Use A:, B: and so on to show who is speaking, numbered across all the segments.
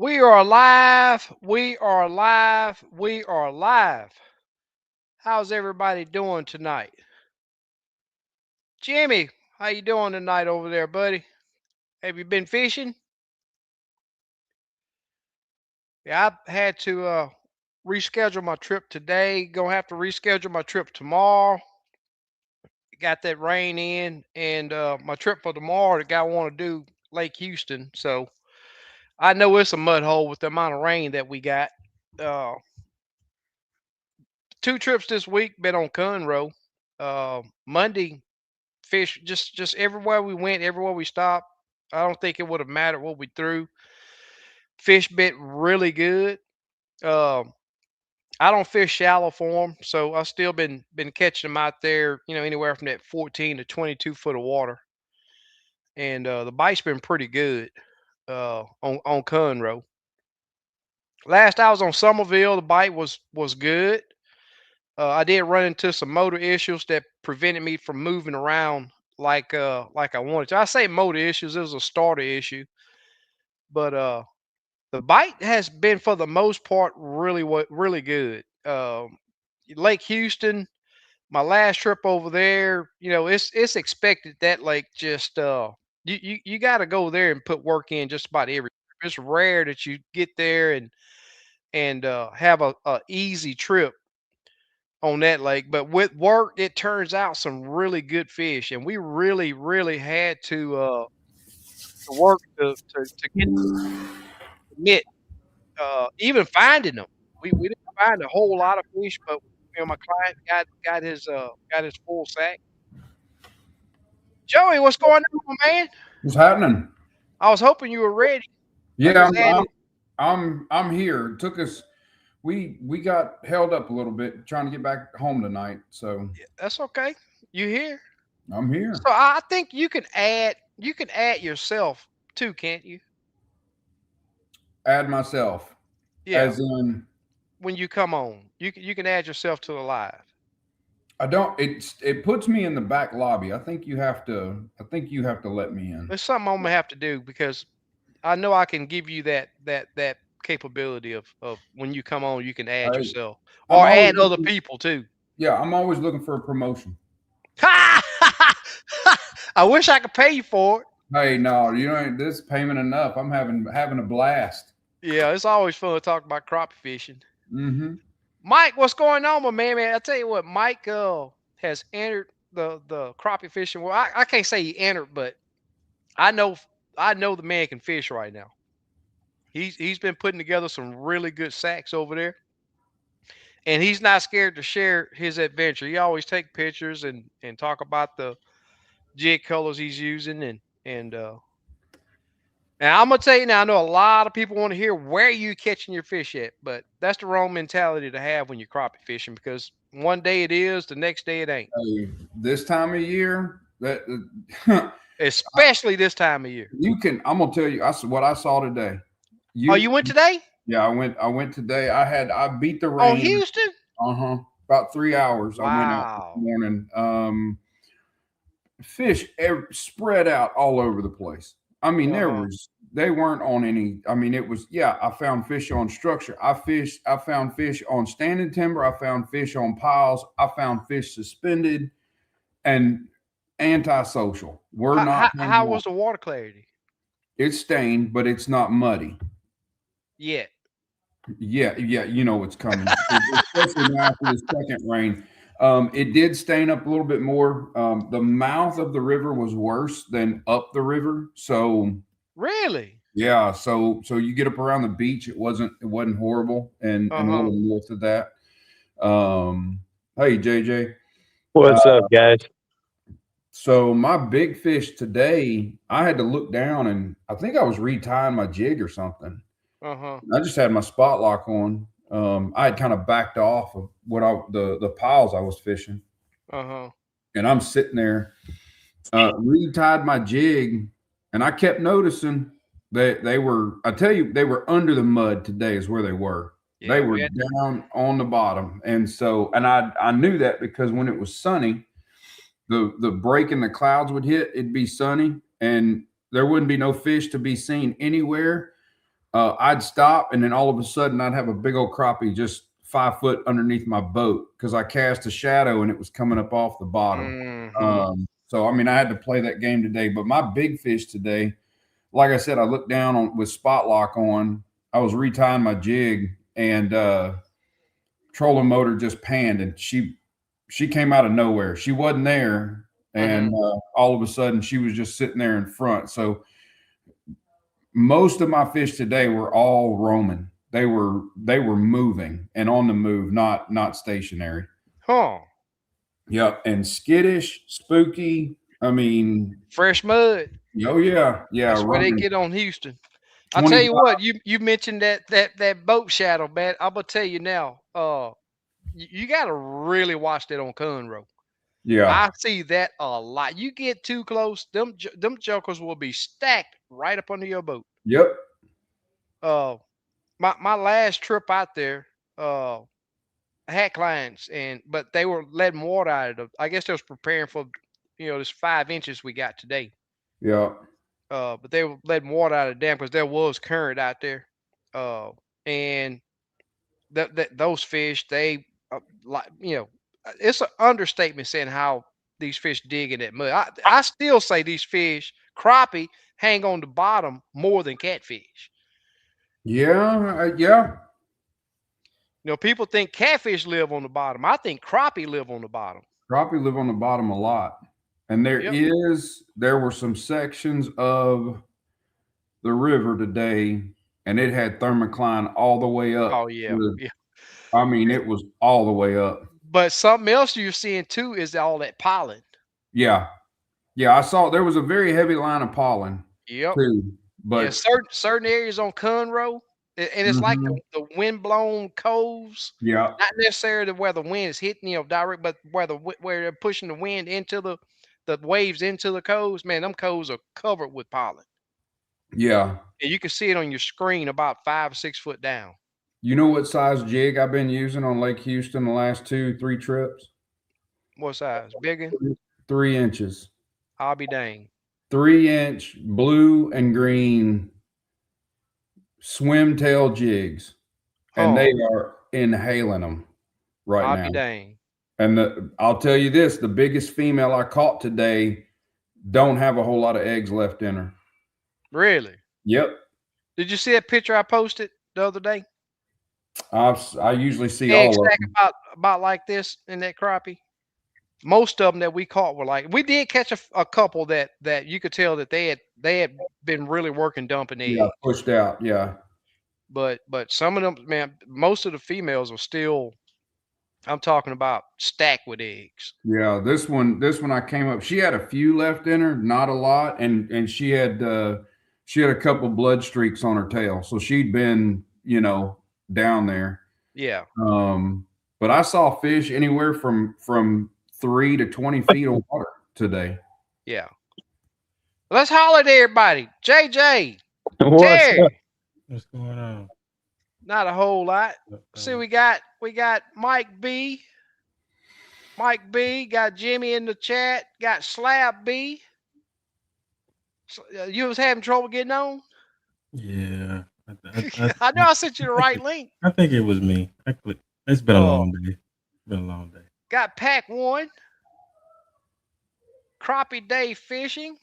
A: We are live. We are live. We are live. How's everybody doing tonight? Jimmy, how you doing tonight over there, buddy? Have you been fishing? Yeah, I had to reschedule my trip today. Gonna have to reschedule my trip tomorrow. Got that rain in, and my trip for tomorrow, the guy want to do Lake Houston. So I know it's a mud hole with the amount of rain that we got. Uh, two trips this week been on Conroe. Monday fish just everywhere we went, everywhere we stopped. I don't think it would have mattered what we threw. Fish bit really good. Um, I don't fish shallow for them, so I still been catching them out there. Anywhere from that 14 to 22 foot of water, and the bite's been pretty good on Conroe. Last I was on Somerville, the bite was good. I did run into some motor issues that prevented me from moving around like I wanted to. I say motor issues, it was a starter issue, but the bite has been for the most part really good. Lake Houston, my last trip over there, it's expected that lake just you got to go there and put work in just about every. It's rare that you get there and have a easy trip on that lake, but with work, it turns out some really good fish, and we really had to work to get commit, even finding them. We didn't find a whole lot of fish, but my client got his full sack. Joey, what's going on, my man?
B: What's happening?
A: I was hoping you were ready. I
B: Yeah,
A: just added.
B: I'm here. It took us we got held up a little bit trying to get back home tonight, so
A: That's okay. You here?
B: I'm here.
A: So I think you can add yourself too, can't you?
B: Add myself,
A: Yeah.
B: as in
A: When you come on, you can add yourself to the live.
B: I don't. It puts me in the back lobby. I think you have to. I think you have to let me in.
A: It's something I'm gonna have to do because I know I can give you that capability of when you come on, you can add
B: I
A: yourself
B: I'm
A: or
B: always
A: add other
B: looking.
A: people too.
B: Yeah, I'm always looking for a promotion.
A: I wish I could pay you for it.
B: Hey, no, you know this payment enough. I'm having a blast.
A: Yeah, it's always fun to talk about crappie fishing.
B: Mm-hmm.
A: Mike, what's going on, my man? Man, I tell you what, Mike has entered the crappie fishing. Well, I can't say he entered, but I know I know the man can fish right now. He's been putting together some really good sacks over there, and he's not scared to share his adventure. He always take pictures and talk about the jig colors he's using and I'm gonna tell you now. I know a lot of people want to hear where you catching your fish at, but that's the wrong mentality to have when you're crappie fishing because one day it is, the next day it ain't.
B: Hey, this time of year, that
A: Especially this time of year.
B: you can. I'm gonna tell you. What I saw today.
A: Oh, you went today?
B: Yeah, I went today. I beat the
A: On
B: rain.
A: Houston?
B: Uh-huh. About 3 hours. I went out this
A: Wow.
B: morning. Fish spread out all over the place. I mean,
A: Uh-huh.
B: they weren't on any. I mean, it was yeah. I found fish on structure. I found fish on standing timber. I found fish on piles. I found fish suspended and antisocial. We're
A: How,
B: not
A: how,
B: hanging
A: how
B: out.
A: was the water clarity?
B: It's stained, but it's not muddy.
A: Yet.
B: Yeah, yeah, you know what's coming, especially now after the second rain. It did stain up a little bit more. The mouth of the river was worse than up the river. So
A: Really?
B: yeah, so you get up around the beach, it wasn't horrible, and a
A: Uh-huh.
B: little north of that. Hey JJ, uh,
C: What's up, guys?
B: so my big fish today, I had to look down and I think I was retying my jig or something.
A: Uh-huh.
B: I just had my spot lock on. I had kind of backed off of the piles I was fishing,
A: Uh-huh.
B: and I'm sitting there, retied my jig, and I kept noticing that they were. I tell you, they were under the mud today. Is where they were. They
A: Yeah,
B: were
A: we had
B: down on the bottom, and so and I knew that because when it was sunny, the break in the clouds would hit. It'd be sunny, and there wouldn't be no fish to be seen anywhere. I'd stop, and then all of a sudden I'd have a big old crappie just 5 foot underneath my boat because I cast a shadow and it was coming up off the bottom.
A: Mm-hmm.
B: So I mean, I had to play that game today. But my big fish today, like I said, I looked down on with spot lock on. I was retying my jig, and trolling motor just panned, and she came out of nowhere. She wasn't there,
A: Mm-hmm.
B: and all of a sudden she was just sitting there in front. So most of my fish today were all roaming. They were moving and on the move, not stationary.
A: Huh.
B: Yep, and skittish, spooky. I mean,
A: Fresh mud.
B: oh yeah, yeah,
A: That's where they
B: running
A: get on Houston. I'll tell you
B: 25.
A: what, you mentioned that boat shadow, man. I'm gonna tell you now. You gotta really watch that on Conroe.
B: Yeah,
A: I see that a lot. You get too close, them jokers will be stacked right up under your boat.
B: yep,
A: Uh, my last trip out there, I had clients but they were letting water out of I guess they was preparing for this 5 inches we got today.
B: yeah,
A: But they were letting water out of the dam because there was current out there. And those fish, they like it's an understatement saying how these fish dig in that mud. I still say these fish, crappie, hang on the bottom more than catfish.
B: yeah, yeah.
A: People think catfish live on the bottom. I think crappie live on the bottom.
B: Crappie live on the bottom a lot, and
A: Yep.
B: there were some sections of the river today, and it had thermocline all the way up.
A: Oh yeah. Yeah.
B: I mean, it was all the way up.
A: But something else you're seeing too is all that pollen.
B: Yeah, yeah. I saw there was a very heavy line of pollen
A: Yep.
B: too,
A: Yeah,
B: but
A: certain areas on Conroe, and it's like
B: mhm,
A: the wind-blown coves,
B: yeah,
A: not necessarily where the wind is hitting, direct, but where they're pushing the wind into the waves into the coves. Man, them coves are covered with pollen,
B: yeah.
A: and you can see it on your screen about 5 or 6 foot down.
B: You know what size jig I've been using on Lake Houston the last 2, 3 trips?
A: What size? Bigger?
B: 3 inches,
A: I'll be dang.
B: 3 inch blue and green swim tail jigs, and
A: Huh?
B: they are inhaling them right
A: I'll
B: now.
A: be dang.
B: And I'll tell you this: the biggest female I caught today don't have a whole lot of eggs left in her.
A: Really?
B: Yep,
A: Did you see that picture I posted the other day?
B: I usually see
A: Egg
B: all of
A: stack
B: them.
A: about like this in that crappie. Most of them that we caught were like we did catch a couple that you could tell that they had been really working dumping
B: Yeah,
A: eggs,
B: pushed out. Yeah,
A: but some of them, man, most of the females are still. I'm talking about stacked with eggs.
B: yeah. This one I came up. She had a few left in her, not a lot, and she had a couple blood streaks on her tail, so she'd been down there.
A: Yeah,
B: But I saw fish anywhere from 3 to 20 feet of water today.
A: yeah. Let's holler at everybody. JJ,
C: What's up?
A: Terry,
C: What's going on?
A: not a whole lot. See,
C: Uh,
A: we got Mike B. Mike B. Got Jimmy in the chat. Got Slab B. So, you was having trouble getting on?
C: yeah,
A: I know I sent you the right link.
C: I think it was me. It's been a
A: Oh,
C: long day. Been a long day.
A: got Pack One, Crappie Day Fishing,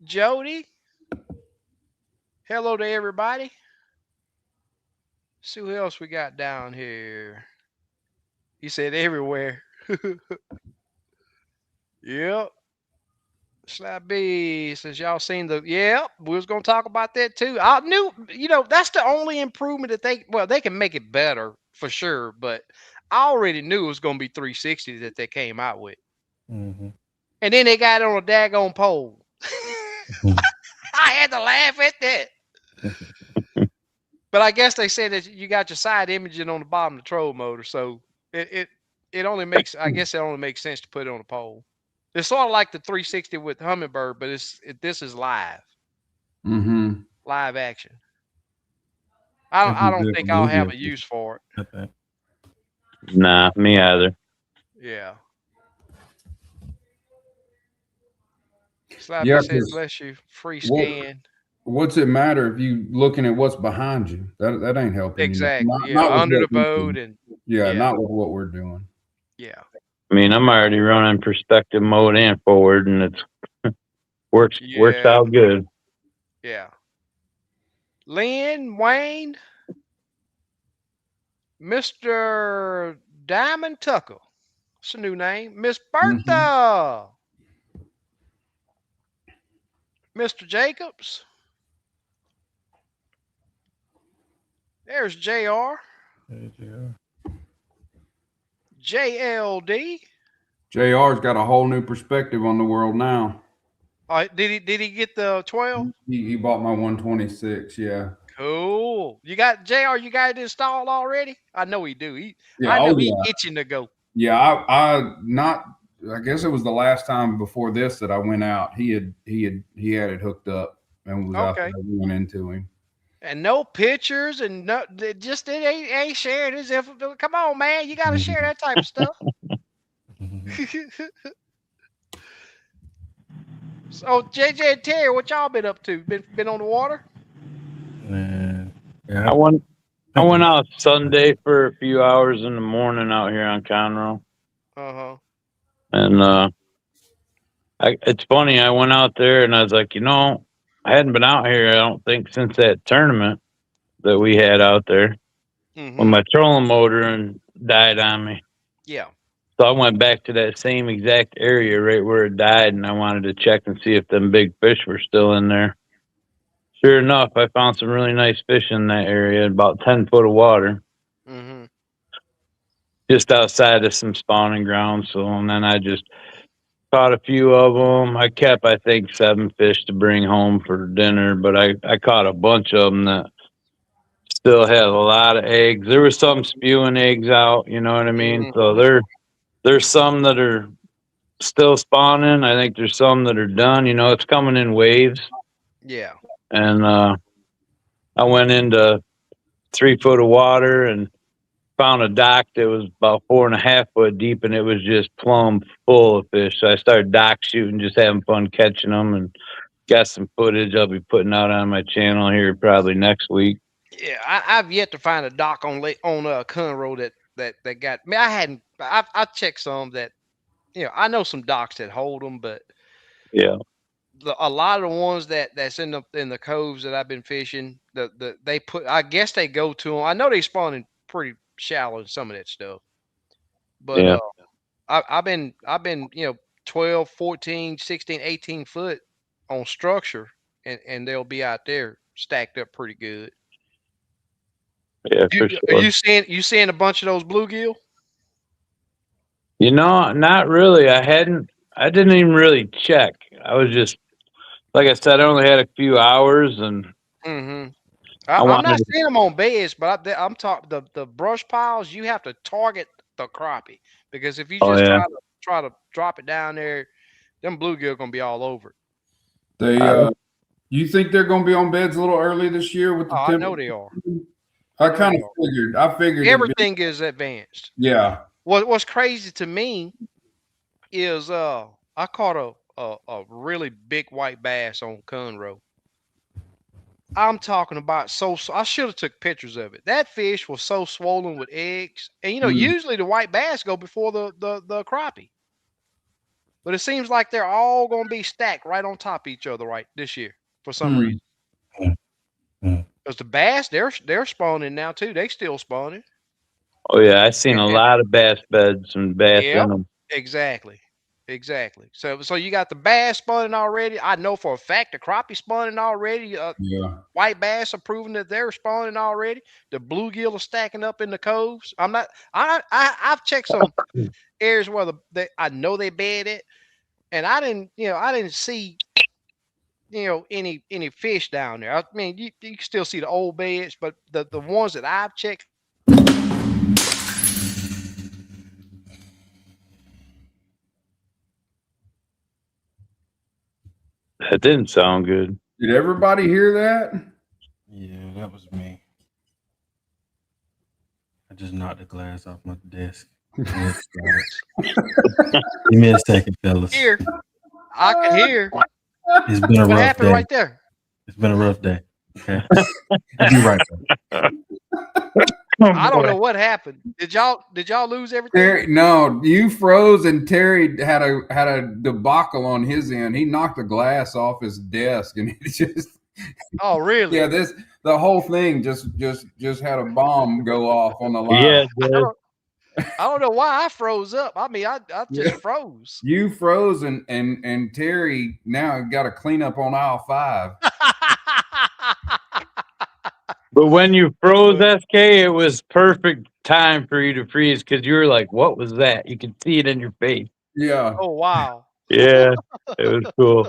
A: Jody. Hello to everybody. See who else we got down here. He said everywhere. Yep. Slap B says y'all seen the yep. We was gonna talk about that too. I knew that's the only improvement that they can make it better for sure, but I already knew it was gonna be 360 that they came out with.
C: Mm-hmm.
A: And then they got it on a daggone pole. I had to laugh at that. But I guess they said that you got your side imaging on the bottom of the troll motor, so it only makes I guess it only makes sense to put it on a pole. It's sort of like the 360 with Humminbird, but this is live
B: Mm-hmm.
A: action.
C: It'd
A: I
C: be
A: don't
C: good for
A: think I'll have
C: bluegill
A: a
C: fishing,
A: use for it.
C: I think.
D: Nah, me either.
A: Yeah. Slappy
B: Yeah,
A: says
B: because
A: bless you. Free
B: what
A: scan.
B: what's it matter if you looking at what's behind you? That ain't helping.
A: Exactly.
B: Not with
A: Under the
B: what we're
A: boat
B: doing.
A: and
B: Yeah, not with what we're doing.
A: yeah.
D: I mean, I'm already running perspective mode and forward, and it's works
A: Yeah.
D: out good.
A: Yeah. Lynn, Wayne, Mr. Diamond Tucker. That's a new name. Miss Bertha. Mr. Jacobs. There's JR. JLD.
B: JR's got a whole new perspective on the world now.
A: Did he get the 12?
B: He bought my 126. Yeah.
A: Cool. You got JR, you got it installed already? I know he do.
B: Yeah.
A: I know
B: Oh,
A: he
B: yeah.
A: itching to go.
B: Yeah. I guess it was the last time before this that I went out. He had it hooked up and was out there. We went into him.
A: And no pictures and no, it ain't shared his info. Come on, man, you got to share that type of stuff. So JJ and Terry, what y'all been up to? Been on the water?
C: Yeah,
D: I went out Sunday for a few hours in the morning out here on Conroe. And it's funny. I went out there and I was like, I hadn't been out here, I don't think, since that tournament that we had out there when my trolling motor died on me.
A: Yeah.
D: So I went back to that same exact area right where it died, and I wanted to check and see if them big fish were still in there. Sure enough, I found some really nice fish in that area, about 10 foot of water, just outside of some spawning grounds. So, and then I just caught a few of them. I kept, I think, 7 fish to bring home for dinner, but I caught a bunch of them that still had a lot of eggs. There were some spewing eggs out, you know what I mean? So there's some that are still spawning. I think there's some that are done. It's coming in waves.
A: Yeah.
D: And I went into 3 foot of water and found a dock that was about 4.5 foot deep, and it was just plumb full of fish. So I started dock shooting, just having fun catching them, and got some footage I'll be putting out on my channel here probably next week.
A: Yeah, I've yet to find a dock on Conroe that got me. I checked some that, I know some docks that hold them, but
D: yeah,
A: a lot of the ones that's in the coves that I've been fishing, they put, I guess they go to them. I know they spawn in pretty shallow in some of that stuff, but
D: yeah.
A: I've been 12, 14, 16, 18 foot on structure, and they'll be out there stacked up pretty good.
D: Yeah, for sure.
A: Are you seeing a bunch of those bluegill?
D: Not really. I didn't even really check. I was just, like I said, I only had a few hours, and
A: I'm not seeing them on beds, but I'm talking the brush piles. You have to target the crappie, because if you just try to drop it down there, them bluegill gonna be all over it.
B: You think they're going to be on beds a little early this year with the
A: I know they are.
B: I kind of figured. I figured
A: everything is advanced.
B: Yeah.
A: What's crazy to me is I caught a really big white bass on Conroe. I'm talking about I should have took pictures of it. That fish was so swollen with eggs, and usually the white bass go before the crappie, but it seems like they're all going to be stacked right on top of each other right this year for some reason. Because the bass, they're spawning now too. They still spawning.
D: Oh yeah, I've seen a lot of bass beds and bass in them.
A: Exactly. So you got the bass spawning already. I know for a fact the crappie spawning already. White bass are proving that they're spawning already. The bluegill are stacking up in the coves. I've checked some areas where I know they bed it, and I didn't see any fish down there. I mean, you can still see the old beds, but the ones that I've checked.
D: That didn't sound good.
B: Did everybody hear that?
C: Yeah, that was me. I just knocked the glass off my desk. Give me a second, fellas.
A: I can hear.
C: It's been a rough day.
A: Right there?
C: It's been a rough day. Okay. I'll be right back.
A: I don't know what happened. Did y'all lose everything?
B: Terry, no, you froze, and Terry had a debacle on his end. He knocked the glass off his desk, and it just.
A: Oh, really?
B: Yeah, the whole thing just had a bomb go off on the line.
D: Yeah,
A: I don't know why I froze up. I mean, I just froze.
B: You froze, and Terry now got to clean up on aisle 5.
D: but when you froze, SK, it was perfect time for you to freeze because you were like, "What was that?" You could see it in your face.
B: Yeah.
A: Oh, wow.
D: Yeah, it was cool.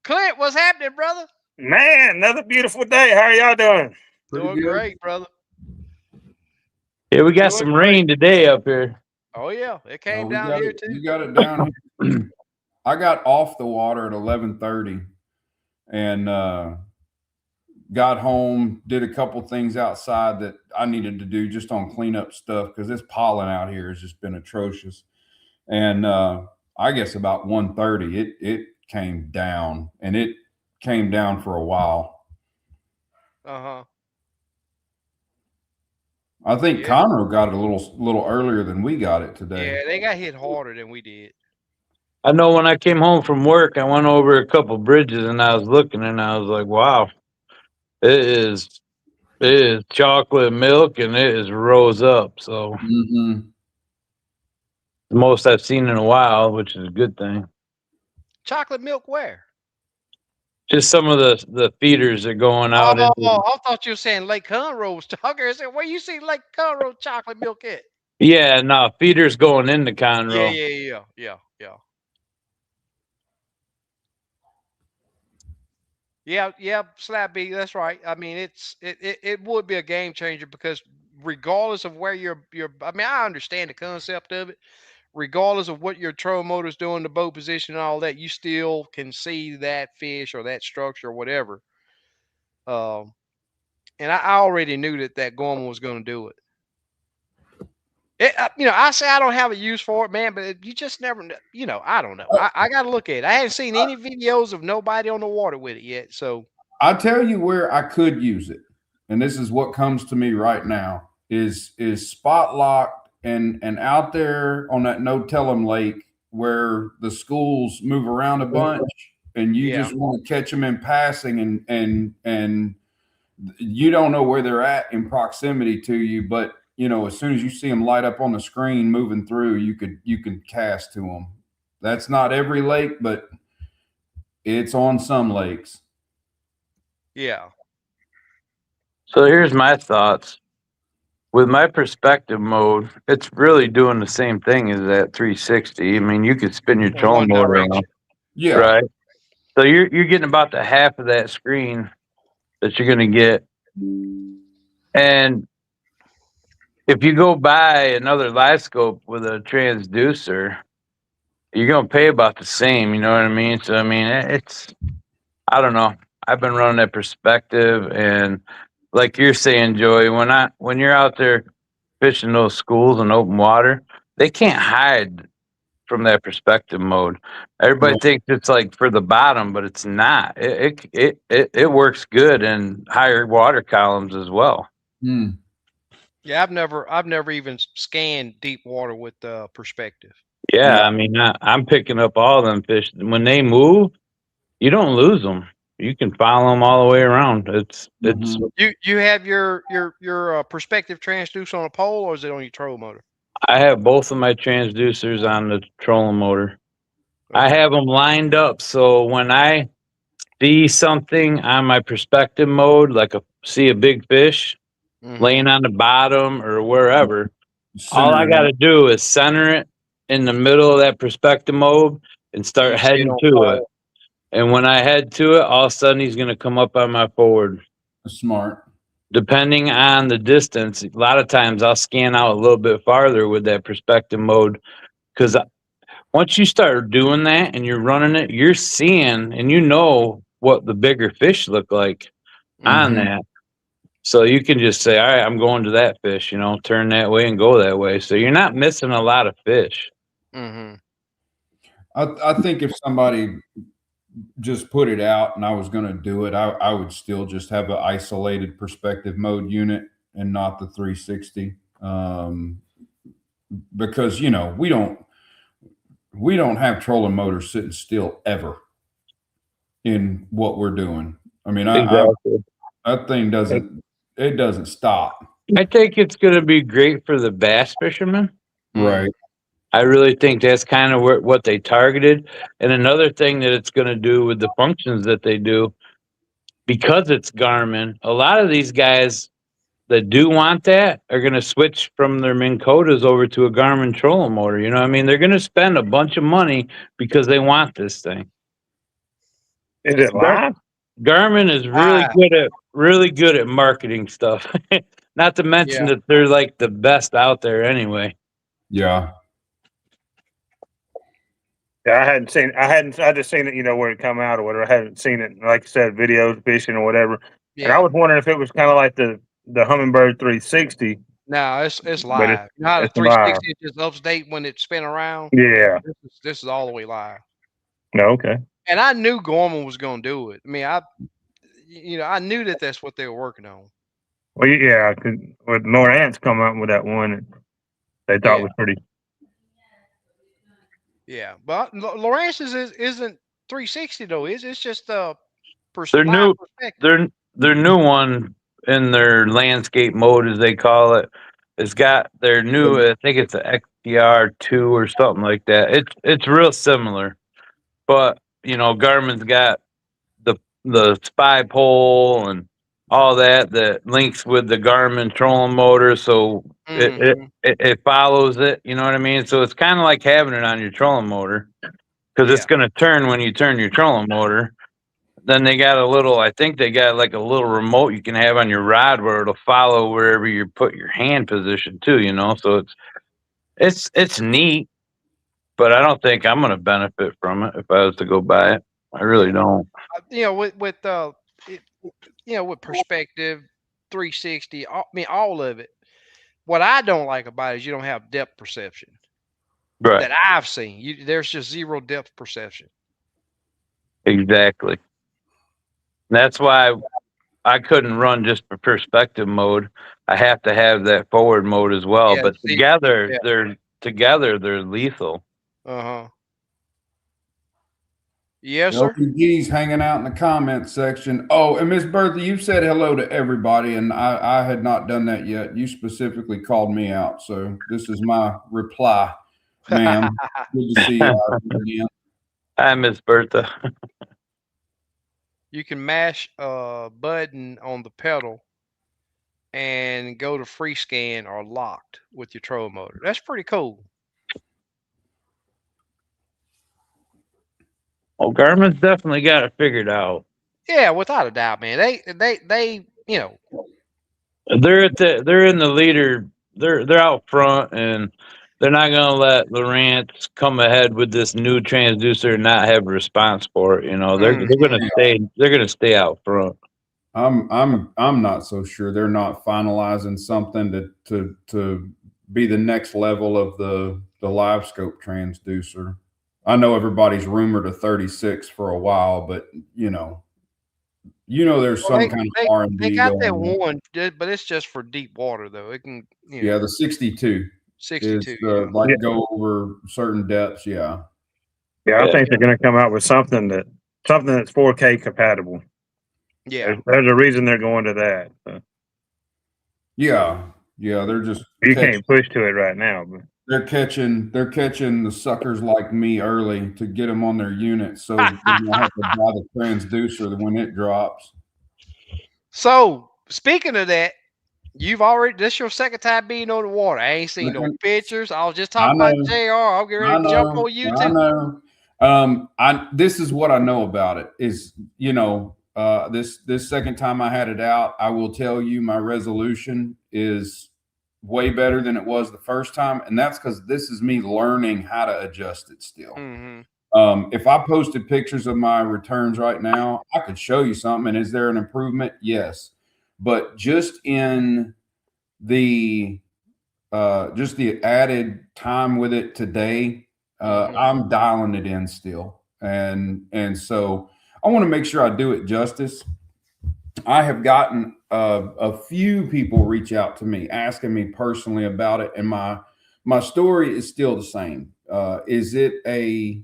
A: Clint, what's happening, brother?
E: Man, another beautiful day. How are y'all doing?
A: Doing great, brother.
D: Yeah, we got some rain today up here.
A: Oh yeah, it came down here too.
B: You got it down here. I got off the water at 11:30, and got home, did a couple things outside that I needed to do just on cleanup stuff because this pollen out here has just been atrocious. And I guess about 1:30, it came down, and it came down for a while.
A: Uh-huh.
B: I think Conroe got it a little earlier than we got it today.
A: Yeah, they got hit harder than we did.
D: I know when I came home from work, I went over a couple bridges and I was looking and I was like, wow, it is chocolate milk and it is rose up. So the most I've seen in a while, which is a good thing.
A: Chocolate milk where?
D: Just some of the feeders are going out.
A: I thought you were saying Lake Conroe's chocolate. I said, where you see Lake Conroe chocolate milk at?
D: Yeah, no, feeders going into Conroe.
A: Yeah. Yeah, Slab B, that's right. I mean, it would be a game changer because regardless of where you're I mean, I understand the concept of it. Regardless of what your trolling motor is doing, the boat position and all that, you still can see that fish or that structure or whatever. And I already knew that Gorman was going to do it. I say I don't have a use for it, man, but you just never, I don't know. I got to look at it. I haven't seen any videos of nobody on the water with it yet. So
B: I'll tell you where I could use it. And this is what comes to me right now is spot locked and out there on that no-tell-'em lake where the schools move around a bunch and you just want to catch them in passing and you don't know where they're at in proximity to you, but as soon as you see them light up on the screen moving through, you can cast to them. That's not every lake, but it's on some lakes.
A: Yeah.
D: So here's my thoughts. With my perspective mode, it's really doing the same thing as that 360. I mean, you could spin your trolling motor around.
B: Yeah.
D: Right. So you're getting about the half of that screen that you're going to get. And if you go buy another live scope with a transducer, you're going to pay about the same. You know what I mean? So, I mean, I don't know. I've been running that perspective. And like you're saying, Joey, when you're out there fishing those schools in open water, they can't hide from that perspective mode. Everybody thinks it's like for the bottom, but it's not. It works good in higher water columns as well.
A: Yeah, I've never even scanned deep water with perspective.
D: Yeah, I mean, I'm picking up all them fish. When they move, you don't lose them. You can follow them all the way around. It's
A: You have your perspective transducer on a pole, or is it on your troll motor?
D: I have both of my transducers on the trolling motor. Okay. I have them lined up so when I see something on my perspective mode, like see a big fish laying on the bottom or wherever, all I got to do is center it in the middle of that perspective mode and start heading to it. And when I head to it, all of a sudden he's going to come up on my forward.
B: Smart.
D: Depending on the distance, a lot of times I'll scan out a little bit farther with that perspective mode because once you start doing that and you're running it, you're seeing and you know what the bigger fish look like on that. So you can just say, all right, I'm going to that fish, turn that way and go that way. So you're not missing a lot of fish.
B: I think if somebody just put it out and I was going to do it, I would still just have an isolated perspective mode unit and not the 360. Because we don't have trolling motors sitting still ever in what we're doing. I mean,
D: Exactly.
B: that thing doesn't stop.
D: I think it's going to be great for the bass fishermen.
B: Right.
D: I really think that's kind of what they targeted. And another thing that it's going to do with the functions that they do, because it's Garmin, a lot of these guys that do want that are going to switch from their Minn Kotas over to a Garmin trolling motor. You know what I mean? They're going to spend a bunch of money because they want this thing.
E: Is it live?
D: Garmin is really good at marketing stuff. Not to mention that they're like the best out there anyway.
B: Yeah.
E: Yeah, I just seen it, where it come out or whatever. I hadn't seen it, like you said, videos, fishing or whatever. Yeah. And I was wondering if it was kind of like the Humminbird 360.
A: No, it's live. Not a 360 just update when it spin around.
E: Yeah.
A: This is all the way live.
E: No, okay.
A: And I knew Gorman was going to do it. I mean, I knew that's what they were working on.
E: Well, yeah, because with Lawrence come out with that one, they thought was pretty.
A: Yeah, but Lawrence's isn't 360 though. It's just
D: their new their new one in their landscape mode, as they call it. It's got their new. I think it's the XDR2 or something like that. It's real similar, but Garmin's got the spy pole and all that links with the Garmin trolling motor, so it follows it. You know what I mean? So it's kind of like having it on your trolling motor, because it's going to turn when you turn your trolling motor. Then they got I think they got like a little remote you can have on your rod where it'll follow wherever you put your hand position too. So it's neat, but I don't think I'm going to benefit from it if I was to go buy it. I really don't.
A: With perspective, 360, all of it. What I don't like about it is you don't have depth perception.
D: Right.
A: That I've seen. There's just zero depth perception.
D: Exactly. That's why I couldn't run just for perspective mode. I have to have that forward mode as well. Yeah, but together they're lethal.
A: Yes, sir.
B: LPG's hanging out in the comment section. Oh, and Miss Bertha, you've said hello to everybody, and I had not done that yet. You specifically called me out, so this is my reply, ma'am. Good to see you again.
D: Hi, Miss Bertha.
A: You can mash a button on the pedal and go to free scan or locked with your troll motor. That's pretty cool.
D: Well, Garmin's definitely got it figured out.
A: Yeah, without a doubt, man. They
D: they're in the leader. They're out front, and they're not going to let Lawrence come ahead with this new transducer and not have a response for it. They're going to stay out front.
B: I'm not so sure they're not finalizing something to be the next level of the live scope transducer. I know everybody's rumored a 36 for a while, but there's some kind of R&D.
A: They got that one, but it's just for deep water though. It can
B: the 62.
A: 62
B: is, go over certain depths. Yeah,
E: I think they're going to come out with something that's 4K compatible.
A: Yeah,
E: there's a reason they're going to that. So.
B: Yeah, they're just
E: can't push to it right now, but
B: they're catching the suckers like me early to get them on their unit, so they don't have to buy the transducer when it drops.
A: So speaking of that, this is your second time being on the water. I ain't seen no pictures. I was just talking about JR. I'm getting ready to jump on YouTube.
B: I know. This is what I know about it is, this second time I had it out, I will tell you my resolution is way better than it was the first time. And that's because this is me learning how to adjust it still. If I posted pictures of my returns right now, I could show you something. And is there an improvement? Yes. But just in the added time with it today, I'm dialing it in still. And so I want to make sure I do it justice. I have gotten a few people reach out to me asking me personally about it, and my story is still the same. Is it a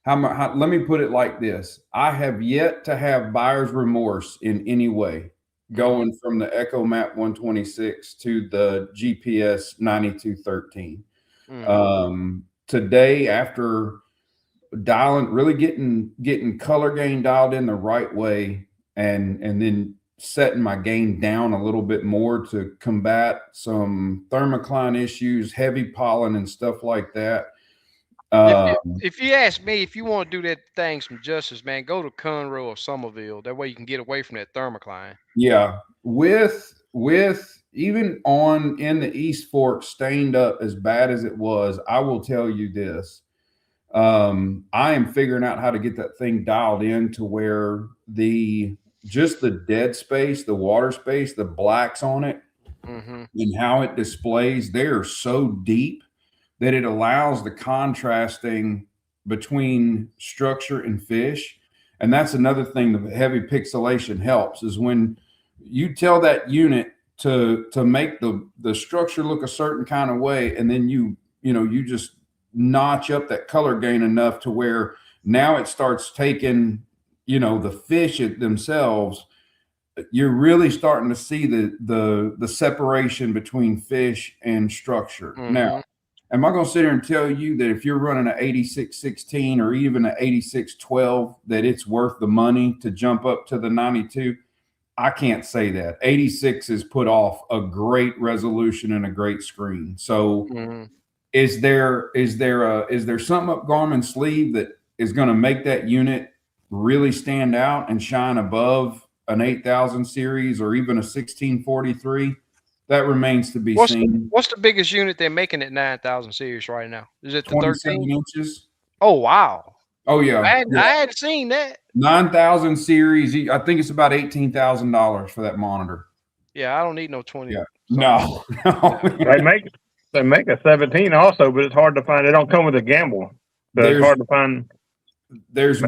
B: how, let me put it like this: I have yet to have buyer's remorse in any way, going from the Echo Map 126 to the GPS 9213. Today, after really getting color gain dialed in the right way, and then setting my gain down a little bit more to combat some thermocline issues, heavy pollen and stuff like that.
A: If you ask me, if you want to do that thing some justice, man, go to Conroe or Somerville. That way you can get away from that thermocline.
B: Yeah, with even in the East Fork stained up as bad as it was, I will tell you this. I am figuring out how to get that thing dialed in to where just the dead space, the water space, the blacks on it, and how it displays, they are so deep that it allows the contrasting between structure and fish. And that's another thing the heavy pixelation helps, is when you tell that unit to make the structure look a certain kind of way, and then you just notch up that color gain enough to where now it starts taking the fish themselves. You're really starting to see the separation between fish and structure. Now, am I going to sit here and tell you that if you're running an 8616 or even an 8612 that it's worth the money to jump up to the 92? I can't say that. 86 has put off a great resolution and a great screen. So is there something up Garmin's sleeve that is going to make that unit really stand out and shine above an 8000 series or even a 1643? That remains to be seen.
A: What's the biggest unit they're making at 9000 series right now? Is it the
B: 27
A: 13
B: inches?
A: Oh wow!
B: Oh yeah,
A: I hadn't seen that.
B: 9000 series. I think it's about $18,000 for that monitor.
A: Yeah, I don't need no 20.
B: Yeah. No.
E: They make a 17 also, but it's hard to find. They don't come with a gimbal, so it's hard to find.
B: There's a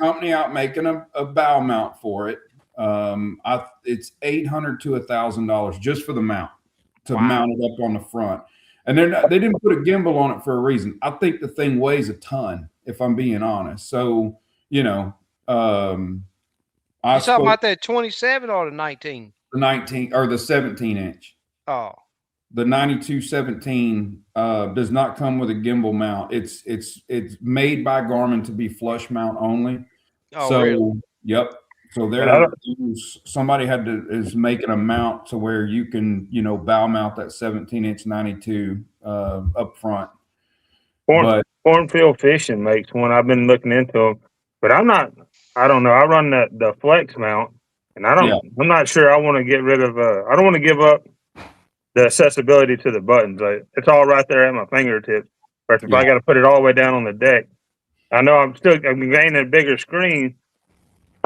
B: company out making a bow mount for it. It's $800 to $1,000 just for the mount to mount it up on the front. And they didn't put a gimbal on it for a reason. I think the thing weighs a ton, if I'm being honest. So, I
A: talking about that 27 or the 19?
B: The 19 or the 17 inch.
A: Oh.
B: The 9217 does not come with a gimbal mount. It's made by Garmin to be flush mount only.
A: Oh, so really?
B: Yep. So somebody is making a mount to where you can bow mount that 17-inch 92 up front.
E: Cornfield Fishing makes one. I've been looking into them, but I don't know. I run the flex mount, and I'm not sure I want to get rid of. I don't want to give up the accessibility to the buttons. It's all right there at my fingertips. But if I got to put it all the way down on the deck, I know I'm gaining a bigger screen,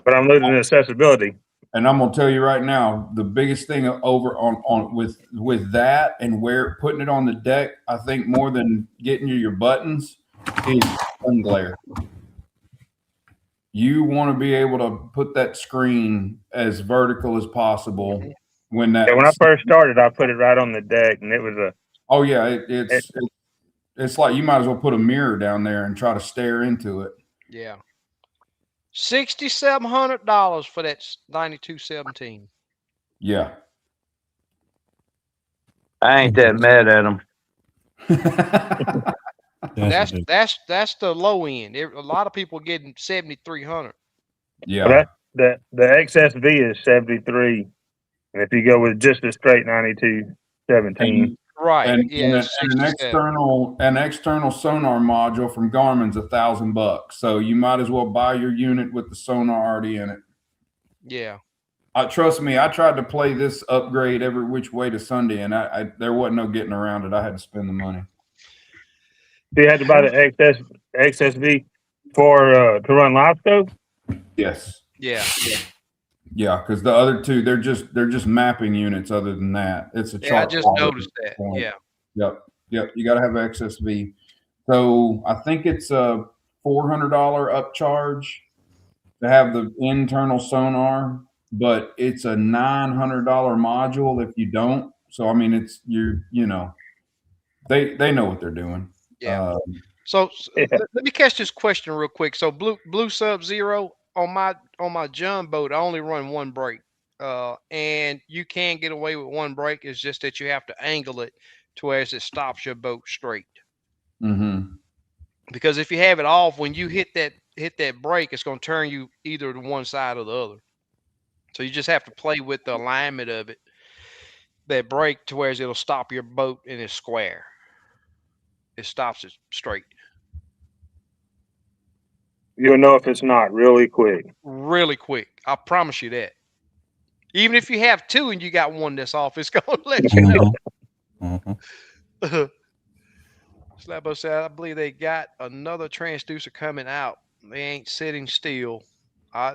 E: but I'm losing the accessibility.
B: And I'm gonna tell you right now, the biggest thing over on with that and putting it on the deck, I think more than getting your buttons is sun glare. You want to be able to put that screen as vertical as possible. When I
E: first started, I put it right on the deck, and it was
B: it's like you might as well put a mirror down there and try to stare into it.
A: Yeah. $6,700 for that 9217.
B: Yeah.
D: I ain't that mad at them.
A: That's the low end. A lot of people getting 7,300.
B: Yeah.
E: The XSV is 73, and if you go with just a straight 9217.
A: Right.
B: And an external sonar module from Garmin's $1,000. So you might as well buy your unit with the sonar already in it.
A: Yeah.
B: Trust me, I tried to play this upgrade every which way to Sunday, and there wasn't no getting around it. I had to spend the money.
E: You had to buy the XSV to run live scope?
B: Yes.
A: Yeah.
B: Yeah, because the other two, they're just mapping units. Other than that, it's a chart.
A: Yeah, I just noticed that.
B: Point. Yeah. Yep. You got to have XSV. So I think it's $400 upcharge to have the internal sonar, but it's a $900 module if you don't. So I mean, it's you know, they know what they're doing.
A: Yeah. So let me catch this question real quick. So blue Sub Zero on my John boat, I only run one brake. And you can get away with one brake. It's just that you have to angle it to where it stops your boat straight.
B: Mm-hmm.
A: Because if you have it off, when you hit that brake, it's going to turn you either to one side or the other. So you just have to play with the alignment of it, that brake, to where it'll stop your boat in a square. It stops it straight.
E: You'll know if it's not really quick.
A: Really quick. I promise you that. Even if you have two and you got one that's off, it's going to let you know.
C: Mm-hmm.
A: Slabo said, I believe they got another transducer coming out. They ain't sitting still.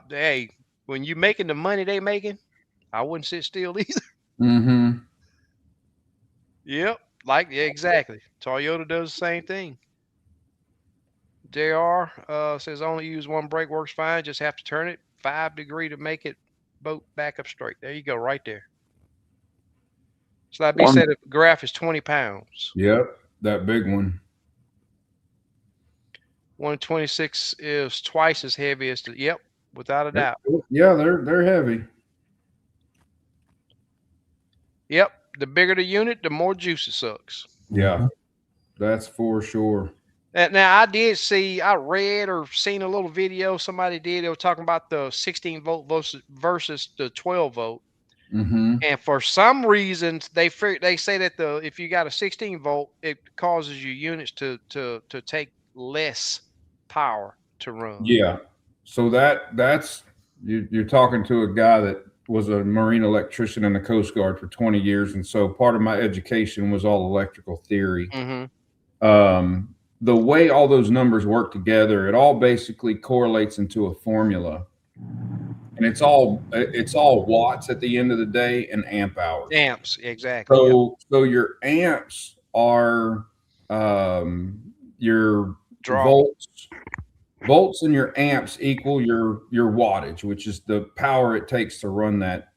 A: Hey, when you making the money they making, I wouldn't sit still either.
B: Mm-hmm.
A: Yep. Exactly. Toyota does the same thing. JR says only use one brake, works fine. Just have to turn it 5 degrees to make it boat back up straight. There you go, right there. Slabo said the graph is 20 pounds.
B: Yep, that big one.
A: 126 is twice as heavy as the. Yep, without a doubt.
B: Yeah, they're heavy.
A: Yep, the bigger the unit, the more juice it sucks.
B: Yeah, that's for sure.
A: Now I read or seen a little video somebody did. They were talking about the 16 volt versus the 12 volt.
B: Mm-hmm.
A: And for some reasons, they say that if you got a 16 volt, it causes your units to take less power to run.
B: Yeah. So that's you're talking to a guy that was a marine electrician in the Coast Guard for 20 years, and so part of my education was all electrical theory.
A: Mm-hmm.
B: The way all those numbers work together, it all basically correlates into a formula. And it's all watts at the end of the day and amp hours.
A: Amps, exactly.
B: So your amps are your volts. Volts and your amps equal your wattage, which is the power it takes to run that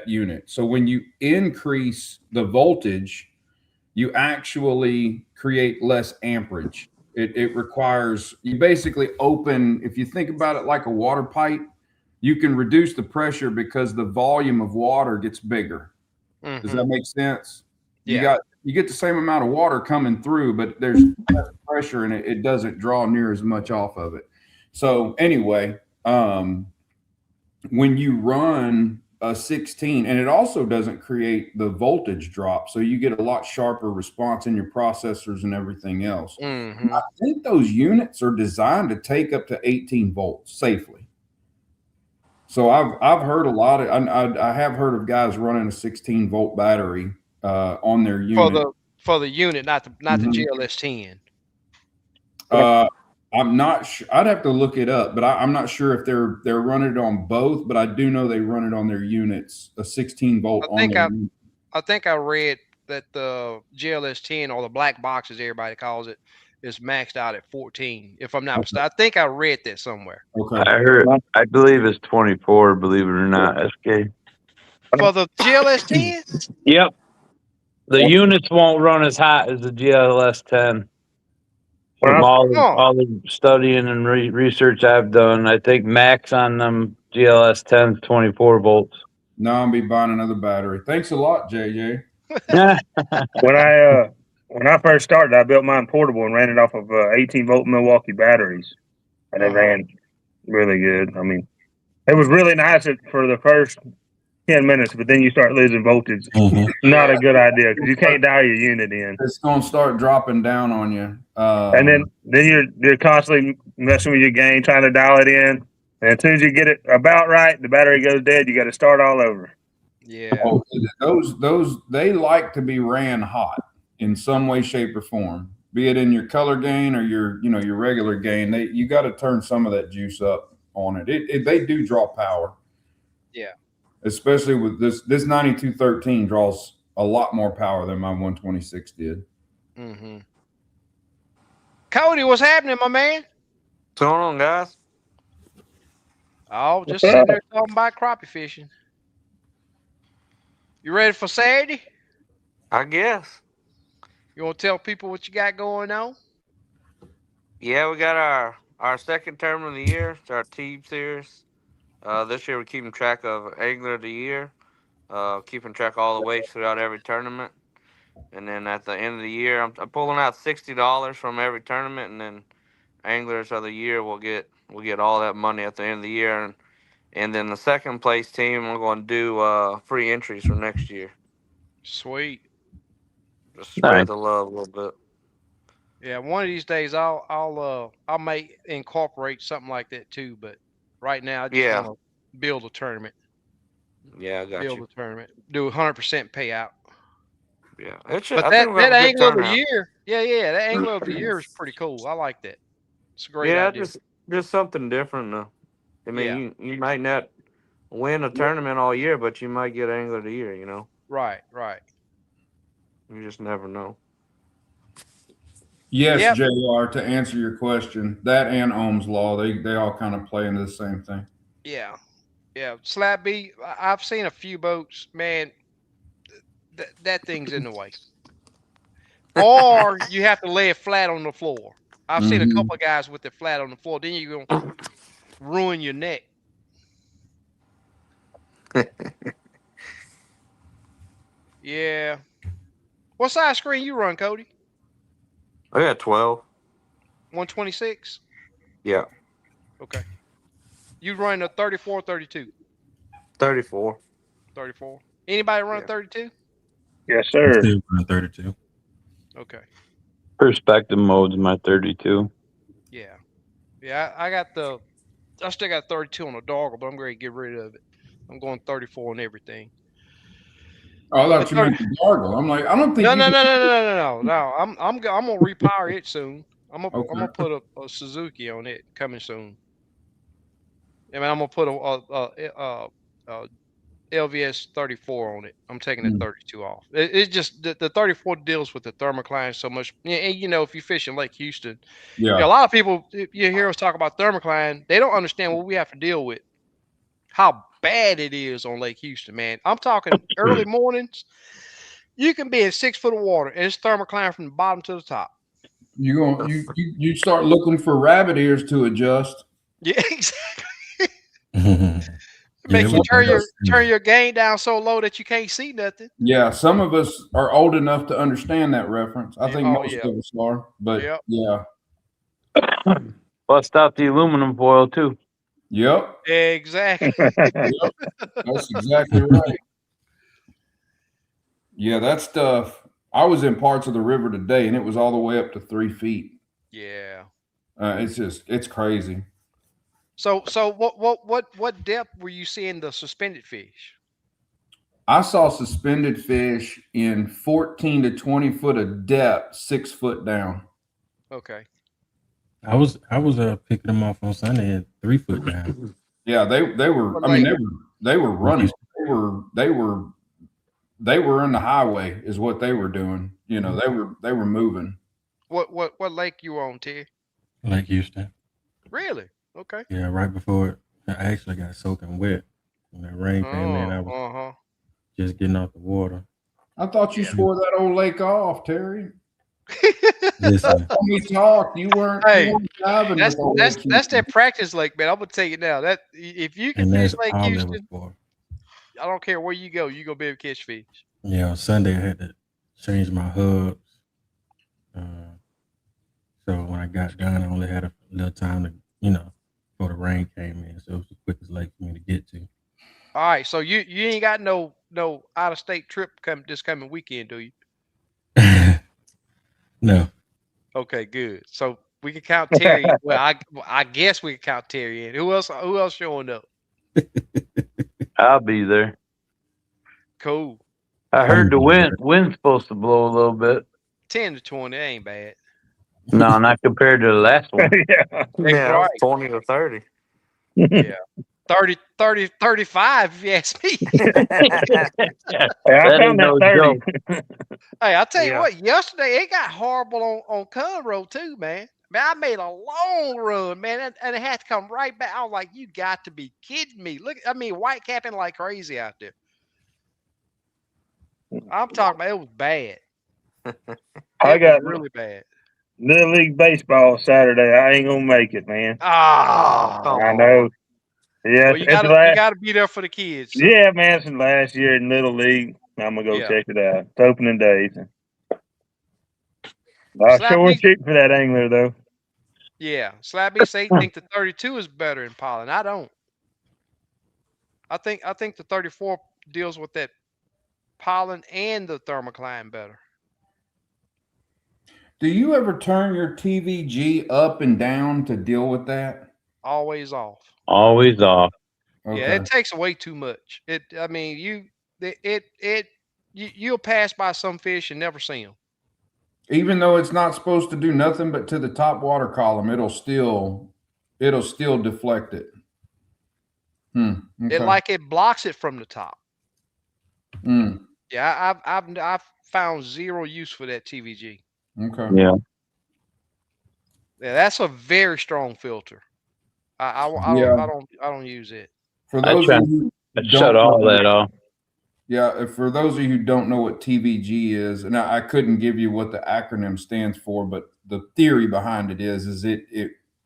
B: unit. So when you increase the voltage, you actually create less amperage. It requires, you basically open, if you think about it like a water pipe, you can reduce the pressure because the volume of water gets bigger. Mm-hmm. Does that make sense?
A: Yeah.
B: You get the same amount of water coming through, but there's less pressure and it doesn't draw near as much off of it. So anyway, when you run a 16, and it also doesn't create the voltage drop, so you get a lot sharper response in your processors and everything else.
A: Mm-hmm.
B: I think those units are designed to take up to 18 volts safely. So I've heard a lot of I have heard of guys running a 16 volt battery on their unit
A: for the unit, not the GLS 10.
B: I'm not sure. I'd have to look it up, but I'm not sure if they're running it on both. But I do know they run it on their units, a 16 volt.
A: I think I read that the GLS 10, or the black box as everybody calls it, is maxed out at 14. If I'm not mistaken, I think I read that somewhere.
B: Okay.
D: I believe it's 24. Believe it or not, SK.
A: For the GLS 10.
D: Yep. The units won't run as hot as the GLS 10. From all the studying and research I've done, I think max on them GLS 10 is 24 volts.
B: No, I'll be buying another battery. Thanks a lot, JJ.
E: When I first started, I built mine portable and ran it off of 18 volt Milwaukee batteries, and it ran really good. I mean, it was really nice for the first 10 minutes, but then you start losing voltage. Mm-hmm. Not a good idea because you can't dial your unit in.
B: It's going to start dropping down on you.
E: And then you're constantly messing with your gain, trying to dial it in. And as soon as you get it about right, the battery goes dead. You got to start all over.
A: Yeah.
B: Those they like to be ran hot in some way, shape, or form. Be it in your color gain or your regular gain. You got to turn some of that juice up on it. They do draw power.
A: Yeah.
B: Especially with this 9213 draws a lot more power than my 126 did.
A: Mm-hmm. Cody, what's happening, my man?
F: What's going on, guys?
A: Oh, just sitting there talking about crappie fishing. You ready for Saturday?
F: I guess.
A: You want to tell people what you got going on?
F: Yeah, we got our second tournament of the year. It's our team series. This year we're keeping track of Angler of the Year, keeping track all the weights throughout every tournament. And then at the end of the year, I'm pulling out $60 from every tournament, and then Anglers of the Year will get all that money at the end of the year, and then the second place team we're going to do free entries for next year.
A: Sweet.
F: Just spread
D: Nice.
F: the love a little bit.
A: Yeah, one of these days I may incorporate something like that too. But right now I just
F: Yeah,
A: want to build a tournament.
F: yeah, I got
A: Build
F: you.
A: a tournament. Do 100% payout.
F: Yeah,
A: But
F: I
A: that
F: think we'll
A: that
F: have a good
A: angler of the
F: turnout.
A: year, that angler of the year is pretty cool. I like that. It's a great
F: Yeah,
A: idea.
F: just something different though. I
A: Yeah,
F: mean, you might not win a tournament all year, but you might get Angler of the Year. You know,
A: right.
F: you just never know.
B: Yes,
A: Yep.
B: JR, to answer your question, that and Ohm's law, they all kind of play into the same thing.
A: Yeah. Slab B. I've seen a few boats, man. That thing's in the way. Or you have to lay it flat on the floor. I've seen a
B: Mhm.
A: couple of guys with it flat on the floor. Then you're gonna ruin your neck. Yeah. What size screen you run, Cody?
F: I got 12.
A: 126?
F: Yeah,
A: Okay. You run a 34, 32?
F: 34.
A: 34. Anybody run a
F: Yeah.
A: 32?
E: Yes,
C: I'm
E: sir.
C: still running 32.
A: Okay.
D: Perspective mode's my 32.
A: Yeah. I still got 32 on the doggle, but I'm going to get rid of it. I'm going 34 on everything.
B: Oh, I
A: But
B: thought you meant the gargle. I'm like, I don't think
A: no,
B: you
A: no,
B: can.
A: no, no, no, no, no, no. I'm gonna repower it soon. I'm
B: Okay.
A: gonna put a Suzuki on it coming soon. I mean, I'm gonna put a LVS 34 on it. I'm taking the
B: Mm.
A: 32 off. It's just the 34 deals with the thermocline so much. And if you fish in Lake Houston, a
B: Yeah.
A: lot of people you hear us talk about thermocline. They don't understand what we have to deal with. How bad it is on Lake Houston, man. I'm talking early mornings. You can be in 6 foot of water and it's thermocline from the bottom to the top.
B: You start looking for rabbit ears to adjust.
A: Yeah, exactly.
C: Yeah,
A: Make
C: it
A: you
C: was nice.
A: turn your gain down so low that you can't see nothing.
B: Yeah, some of us are old enough to understand that reference. I think
A: Oh
B: most
A: yeah,
B: of us are, but
A: yep.
B: yeah.
D: Bust out the aluminum foil too.
B: Yep.
A: Exactly.
B: Yep. That's exactly right. Yeah, that stuff. I was in parts of the river today and it was all the way up to 3 feet.
A: Yeah.
B: It's crazy.
A: So what depth were you seeing the suspended fish?
B: I saw suspended fish in 14 to 20 foot of depth, 6 foot down.
A: Okay.
C: I was picking them off on Sunday at 3 foot down.
B: Yeah, they were. I mean, they were running. They were in the highway, is what they were doing. They were moving.
A: What lake you on, Ted?
C: Lake Houston.
A: Really? Okay.
C: Yeah, right before it, I actually got soaking wet. When that rain came in, I was just getting off the water.
B: I thought you swore that old lake off, Terry.
C: Listen,
B: When we talked, you weren't.
A: Hey,
B: you weren't diving with old Lake
A: that's
B: Houston.
A: that practice lake, man. I'm gonna tell you now that if you can
C: and
A: fish
C: that's
A: Lake
C: all it was
A: Houston,
C: for.
A: I don't care where you go be able to catch fish.
C: Yeah, on Sunday I had to change my hubs. So when I got done, I only had a little time to, before the rain came in. So it was the quickest lake for me to get to.
A: All right, so you ain't got no out of state trip this coming weekend, do you?
C: No.
A: Okay, good. So we can count Terry. Well, I guess we can count Terry in. Who else showing up?
D: I'll be there.
A: Cool.
D: I heard the wind's supposed to blow a little bit.
A: 10 to 20 ain't bad.
D: No, not compared to the last one.
E: Yeah.
F: Yeah,
A: right.
F: 20 to 30.
A: Yeah. 30, 35, if you ask me.
E: Hey, I
D: That
E: found
D: ain't no
E: that 30.
A: Hey, I'll tell you
F: Yeah.
A: what, yesterday it got horrible on Conroe too, man. Man, I made a long run, man, and it had to come right back. I was like, "You got to be kidding me!" Look, I mean, white capping like crazy out there. I'm talking about it was bad.
E: I
A: It was
E: got
A: really bad.
E: Little League Baseball Saturday. I ain't gonna make it, man.
A: Ah,
F: Come
E: I
F: on.
E: know. Yeah,
A: well, you
E: it's the
A: gotta
E: last.
A: be there for the kids. So.
E: Yeah, man, it's the last year in Little League. I'm gonna go
A: Yeah.
E: check it out. It's opening days. I
A: Slap
E: sure
A: me.
E: shooting for that angler though.
A: Yeah, Slap me say think the 32 is better in pollen. I don't. I think the 34 deals with that pollen and the thermocline better.
B: Do you ever turn your TVG up and down to deal with that?
A: Always off.
D: Always off.
A: Yeah,
B: Okay.
A: it takes away too much. I mean, you'll pass by some fish and never see them.
B: Even though it's not supposed to do nothing but to the top water column, it'll still deflect it.
A: It
B: Okay.
A: like it blocks it from the top.
B: Hmm.
A: Yeah, I've found zero use for that TVG.
B: Okay.
D: Yeah.
A: Yeah, that's a very strong filter.
B: Yeah.
A: I don't use it.
B: For
D: I
B: those
D: try.
B: of you
D: I
B: who
D: shut
B: don't
D: all
B: know,
D: that off.
B: yeah, for those of you who don't know what TVG is, and I couldn't give you what the acronym stands for, but the theory behind it is it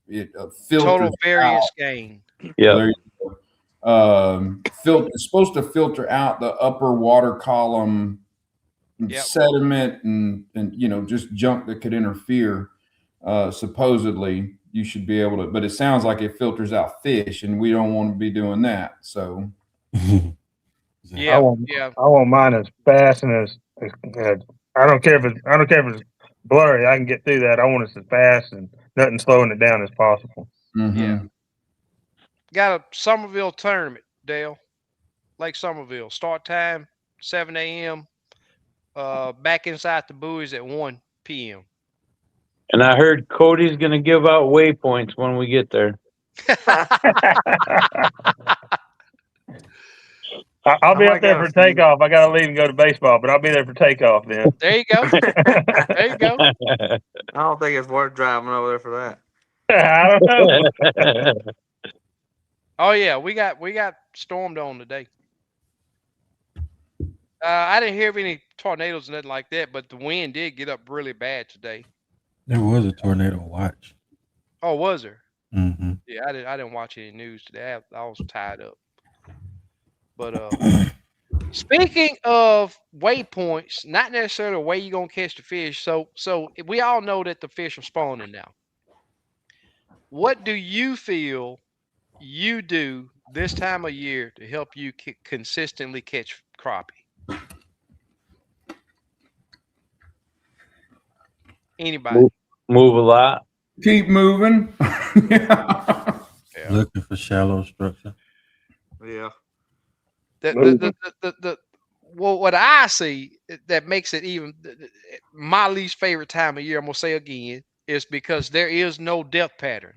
B: filters
A: Total
B: out.
A: variance gain.
D: Yeah.
B: There you go. It's supposed to filter out the upper water column
A: Yep.
B: sediment and just junk that could interfere. Supposedly, you should be able to, but it sounds like it filters out fish, and we don't want to be doing that. So,
A: Yeah,
E: I want mine as fast and as I don't care if it's blurry. I can get through that. I want it as fast and nothing slowing it down as possible.
A: Yeah. Got a Somerville tournament, Dale. Lake Somerville. Start time 7 a.m. Back inside the buoys at 1 p.m.
D: And I heard Cody's going to give out waypoints when we get there.
E: I'll be
F: I
E: up there
F: got a
E: for
F: few.
E: takeoff. I gotta leave and go to baseball, but I'll be there for takeoff then.
A: There you go. There you go.
F: I don't think it's worth driving over there for that.
E: I don't know.
A: Oh yeah, we got stormed on today. I didn't hear of any tornadoes, nothing like that, but the wind did get up really bad today.
C: There was a tornado watch.
A: Oh, was there?
C: Mm-hmm.
A: Yeah, I didn't watch any news today. I was tied up. But speaking of waypoints, not necessarily the way you're gonna catch the fish. So we all know that the fish are spawning now. What do you feel you do this time of year to help you consistently catch crappie? Anybody?
D: Move a lot.
B: keep moving. Yeah.
A: Yeah.
C: Looking for shallow structure.
F: Yeah.
A: Well, what I see that makes it even my least favorite time of year, I'm gonna say again, is because there is no depth pattern.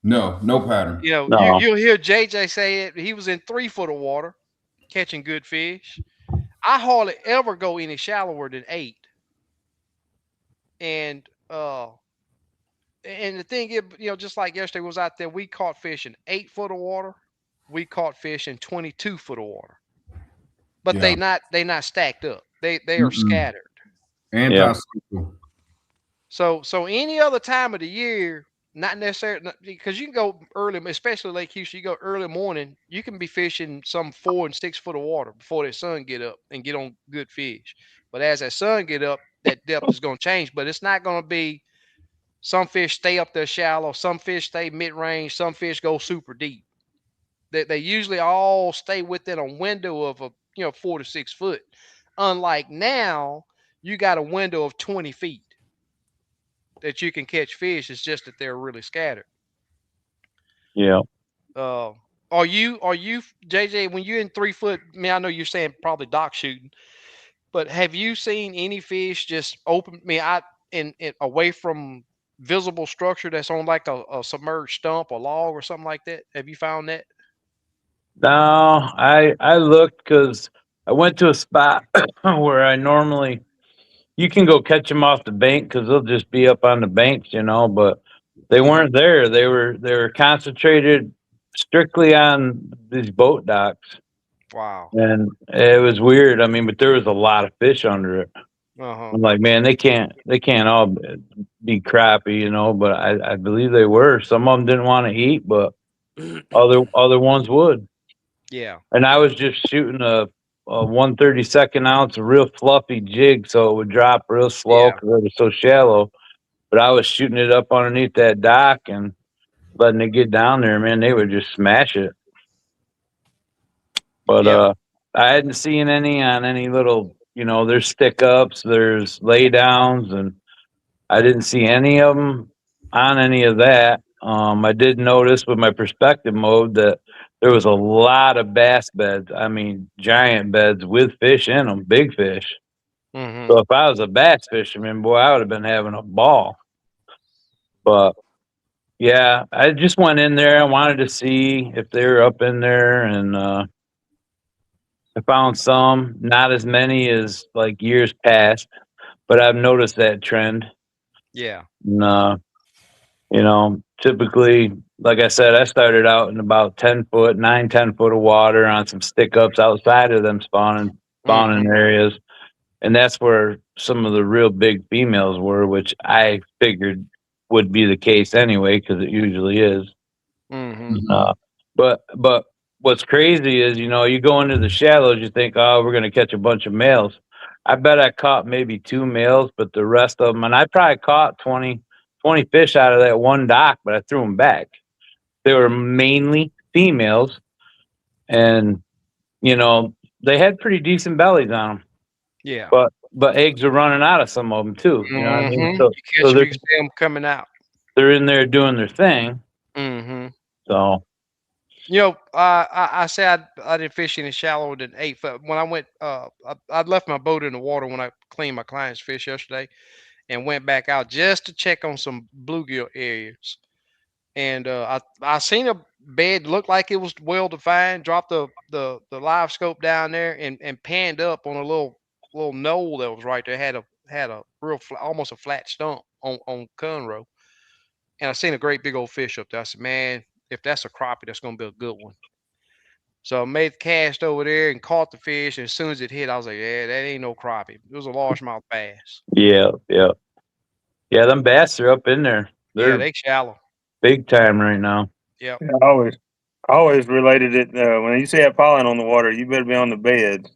B: No pattern.
A: You know,
D: No.
A: you'll hear JJ say it. He was in 3 foot of water catching good fish. I hardly ever go any shallower than 8. And the thing is, just like yesterday was out there, we caught fish in 8 foot of water. We caught fish in 22 foot of water. But they not stacked up. They are scattered.
B: Anti-cycle.
A: So any other time of the year, not necessarily, because you can go early, especially Lake Houston. You go early morning, you can be fishing some 4 and 6 foot of water before the sun get up and get on good fish. But as that sun get up, that depth is going to change. But it's not going to be some fish stay up there shallow, some fish stay mid range, some fish go super deep. They usually all stay within a window of 4 to 6 foot. Unlike now, you got a window of 20 feet that you can catch fish. It's just that they're really scattered.
D: Yeah.
A: Are you JJ, when you're in 3 foot? I mean, I know you're saying probably dock shooting, but have you seen any fish just open? I mean, in away from visible structure that's on like a submerged stump, a log, or something like that? Have you found that?
D: No, I looked because I went to a spot where I normally you can go catch them off the bank because they'll just be up on the banks, but They weren't there. They were concentrated strictly on these boat docks,
A: Wow.
D: and it was weird. I mean, but there was a lot of fish under it.
A: Uh-huh.
D: I'm like, man, they can't all be crappie, you know. But I believe they were. Some of them didn't want to eat, but other ones would.
A: Yeah.
D: And I was just shooting a 1/32 ounce, a real fluffy jig, so it would drop real slow
A: Yeah.
D: because it was so shallow. But I was shooting it up underneath that dock and letting it get down there, man. They would just smash it. But
A: Yeah.
D: I hadn't seen any on any little, you know, there's stick ups, there's lay downs, and I didn't see any of them on any of that. I did notice with my perspective mode that there was a lot of bass beds. I mean, giant beds with fish in them, big fish.
A: Mm-hmm.
D: So if I was a bass fisherman, boy, I would have been having a ball. But yeah, I just went in there. I wanted to see if they were up in there, and I found some, not as many as like years past, but I've noticed that trend.
A: Yeah.
D: And, you know, typically, like I said, I started out in about 10 foot, 10 foot of water on some stick ups outside of them spawning
A: Mm-hmm.
D: areas. And that's where some of the real big females were, which I figured would be the case anyway, because it usually is.
A: Mm-hmm.
D: But what's crazy is, you know, you go into the shallows, you think, oh, we're going to catch a bunch of males. I bet I caught maybe 2 males, but the rest of them, and I probably caught 20 fish out of that one dock, but I threw them back. They were mainly females, and you know, they had pretty decent bellies on them.
A: Yeah.
D: But eggs are running out of some of them too. You know what I mean?
A: Mm-hmm.
D: So
A: You catch
D: so
A: them, you can see them coming out.
D: they're in there doing their thing.
A: Mm-hmm.
D: So
A: You know, I said I didn't fish any shallower than 8 foot. When I went, I left my boat in the water when I cleaned my client's fish yesterday, and went back out just to check on some bluegill areas. And I seen a bed looked like it was well defined. Dropped the live scope down there and panned up on a little knoll that was right there. Had a real almost a flat stump on Conroe, and I seen a great big old fish up there. I said, man, if that's a crappie, that's gonna be a good one. So I made the cast over there and caught the fish. And as soon as it hit, I was like, yeah, that ain't no crappie. It was a largemouth bass.
D: yeah. Yeah, them bass are up in there.
A: Yeah,
D: They're
A: they shallow.
D: big time right now.
A: Yep.
E: Yeah, I always related it when you see that pollen on the water, you better be on the bed. As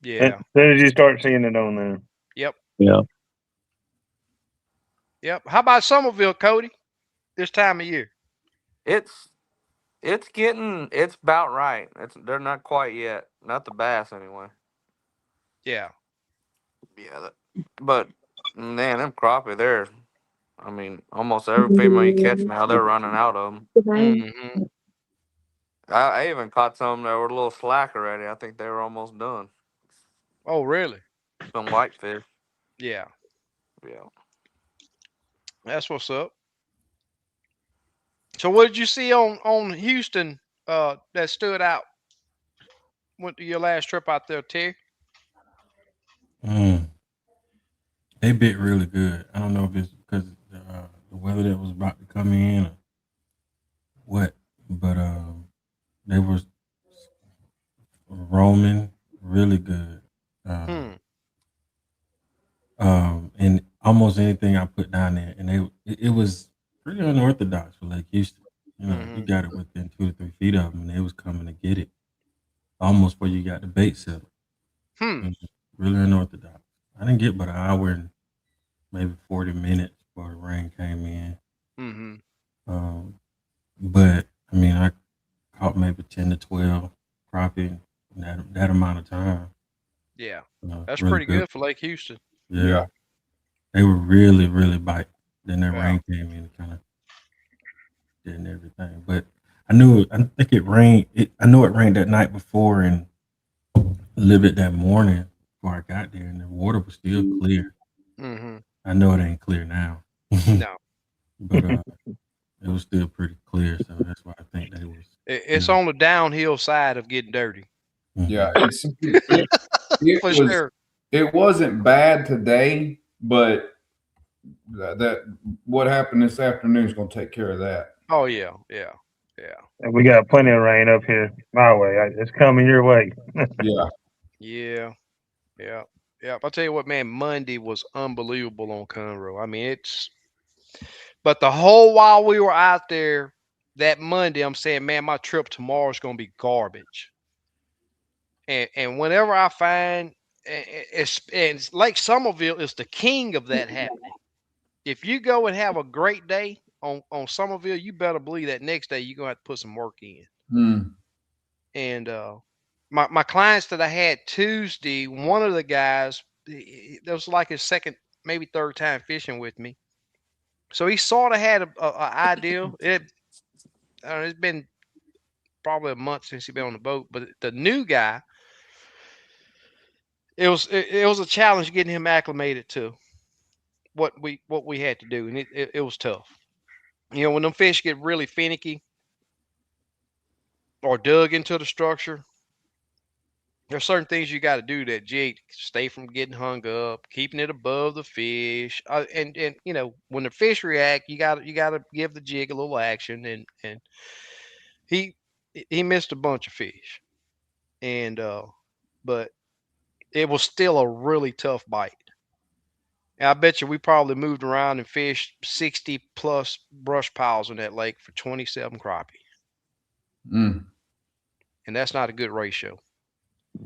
A: Yeah.
E: soon as you start seeing it on there.
A: Yep.
D: Yeah.
A: Yep. How about Somerville, Cody? This time of year?
F: It's about right. They're not quite yet. Not the bass anyway.
A: Yeah.
F: Yeah, but man, them crappie there. I mean, almost every female you catch now, they're running out of them.
A: Mm-hmm.
F: I even caught some that were a little slack already. I think they were almost done.
A: Oh, really?
F: Some whitefish.
A: Yeah.
F: Yeah.
A: That's what's up. So what did you see on Houston that stood out? Went to your last trip out there, Terry?
C: They bit really good. I don't know if it's because the weather that was about to come in or what, but they were roaming really good. And almost anything I put down there, and it was pretty unorthodox for Lake Houston. You know, you got it within 2 or 3 feet of them, and they was coming to get it almost where you got the bait set up. It was really unorthodox. I didn't get but an hour and maybe 40 minutes before the rain came in. But I mean, I caught maybe 10 to 12 crappie in that amount of time.
A: Yeah. That's
C: really
A: pretty good for Lake Houston.
C: Yeah. They were really, really biting. Then that rain came in and kind of did everything. But I think it rained. I know it rained that night before and a little bit that morning before I got there, and the water was still clear. I know it ain't clear now.
A: No.
C: But it was still pretty clear, so that's why I think they was.
A: It's on the downhill side of getting dirty.
B: Yeah,
A: For sure.
B: It wasn't bad today, but that what happened this afternoon is going to take care of that.
A: Oh yeah.
E: And we got plenty of rain up here my way. It's coming your way.
B: Yeah.
A: Yeah. I'll tell you what, man. Monday was unbelievable on Conroe. I mean, but the whole while we were out there that Monday, I'm saying, man, my trip tomorrow is going to be garbage. And whenever I find, and Lake Somerville is the king of that happening. If you go and have a great day on Somerville, you better believe that next day you're gonna have to put some work in. And my clients that I had Tuesday, one of the guys, that was like his second, maybe third time fishing with me. So he sort of had a idea. It's been probably a month since he's been on the boat, but the new guy, it was a challenge getting him acclimated to what we had to do, and it was tough. You know, when them fish get really finicky or dug into the structure, there's certain things you got to do that jig stay from getting hung up, keeping it above the fish, and you know, when the fish react, you got to give the jig a little action, and he missed a bunch of fish, and but it was still a really tough bite. And I bet you we probably moved around and fished 60 plus brush piles in that lake for 27 crappie. And that's not a good ratio.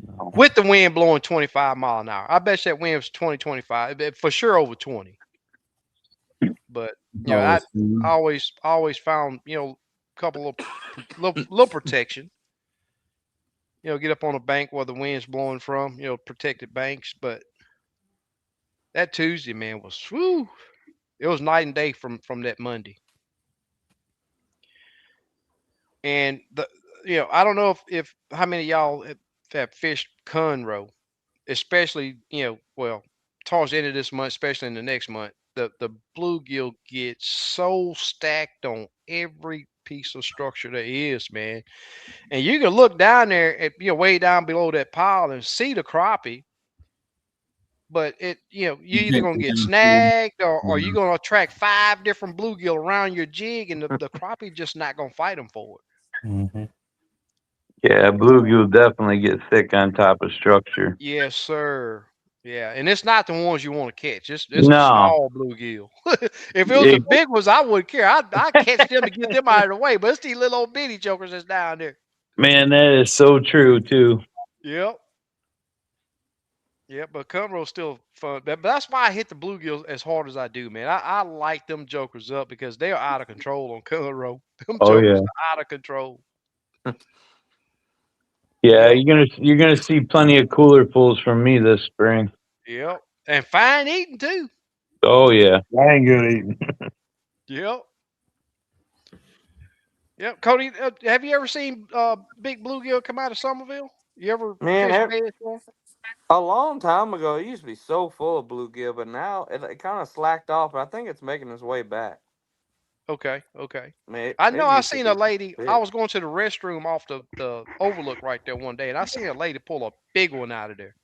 D: No.
A: With the wind blowing 25 mile an hour. I bet you that wind was 20, 25, for sure over 20. But, you know, I always found, you know, a couple of little protection. You know, get up on a bank where the wind's blowing from, you know, protected banks. But that Tuesday, man, was, whew, it was night and day from that Monday. And you know, I don't know if how many of y'all have fished Conroe, especially, you know, well, towards the end of this month, especially in the next month, the bluegill gets so stacked on every piece of structure there is, man. And you can look down there at, you know, way down below that pile and see the crappie, but you know, you're either gonna get snagged or you're gonna attract 5 different bluegill around your jig, and the crappie just not gonna fight them for it.
C: Mm-hmm.
D: Yeah, bluegill definitely get thick on top of structure.
A: Yes, sir. Yeah, and it's not the ones you want to catch. It's the
D: No,
A: small bluegill. If it was the big ones, I wouldn't care. I'd catch them to get them out of the way. But it's these little old bitty jokers that's down there.
D: man, that is so true too.
A: Yep. Yep. But Cumro's still fun. But that's why I hit the bluegills as hard as I do, man. I light them jokers up because they're out of control on Cumro. Them
D: Oh
A: jokers
D: yeah,
A: are out of control.
D: yeah.
A: Yep.
D: You're gonna see plenty of cooler pulls from me this spring.
A: Yep. And fine eating too.
D: Oh yeah.
E: I ain't good eating.
A: Yep. Yep. Cody, have you ever seen big bluegill come out of Somerville? You ever
F: Man,
A: fish bait for 'em?
F: a long time ago, it used to be so full of bluegill, but now it kind of slacked off. But I think it's making its way back.
A: Okay.
F: I mean,
A: I
F: it
A: know I
F: used to
A: seen a
F: be
A: lady. I
F: big.
A: was going to the restroom off the overlook right there one day, and I seen a lady pull a big one out of there.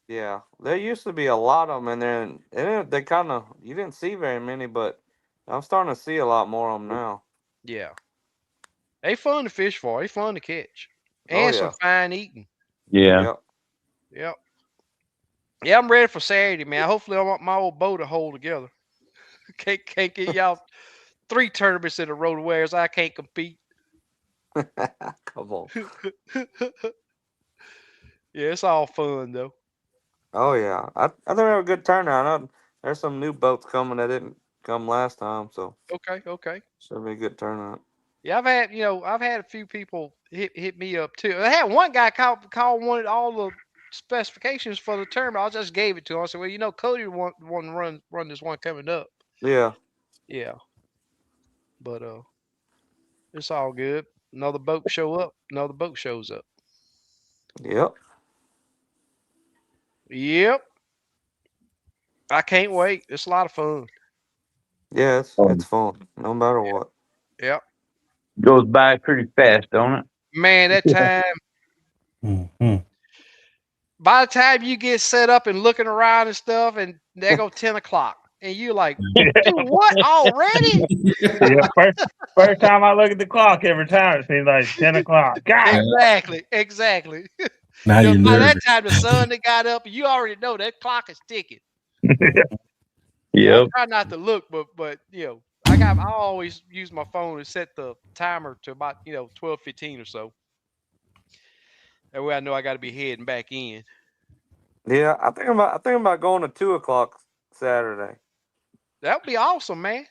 F: Yeah, there used to be a lot of them in there, and they kind of you didn't see very many, but I'm starting to see a lot more of them now.
A: Yeah. They fun to fish for. They fun to catch.
F: Oh
A: And some
F: yeah,
A: fine eating.
D: Yeah.
F: yep.
A: Yep. Yeah, I'm ready for Saturday, man. Hopefully my old boat will hold together. Can't get y'all 3 tournaments in a row to whereas I can't compete.
F: Come on.
A: Yeah, it's all fun though.
F: Oh yeah, I think we have a good turnout. There's some new boats coming that didn't come last time, so
A: Okay.
F: should be a good turnout.
A: Yeah, I've had a few people hit me up too. I had one guy call wanted all the specifications for the tournament. I just gave it to him. I said, well, you know, Cody want to run this one coming up.
F: Yeah,
A: Yeah, but it's all good. Another boat show up. Another boat shows up.
F: yep,
A: Yep. I can't wait. It's a lot of fun.
F: yeah. It's fun, no matter
A: Yeah.
F: what.
A: Yep.
D: Goes by pretty fast, don't it?
A: Man, that time.
C: Mm-hmm.
A: By the time you get set up and looking around and stuff, and there go 10 o'clock. and you're like, dude, what already?
E: Yeah, first time I look at the clock, every time it seems like 10 o'clock. God,
A: Exactly.
C: Now
A: Because
C: you're
A: by that
C: nervous.
A: time the sun that got up, you already know that clock is ticking. I
D: Yep.
A: try not to look, but I always use my phone to set the timer to about 12:15 or so. That way I know I got to be heading back in.
F: Yeah, I think about going to 2 o'clock Saturday.
A: That would be awesome, man.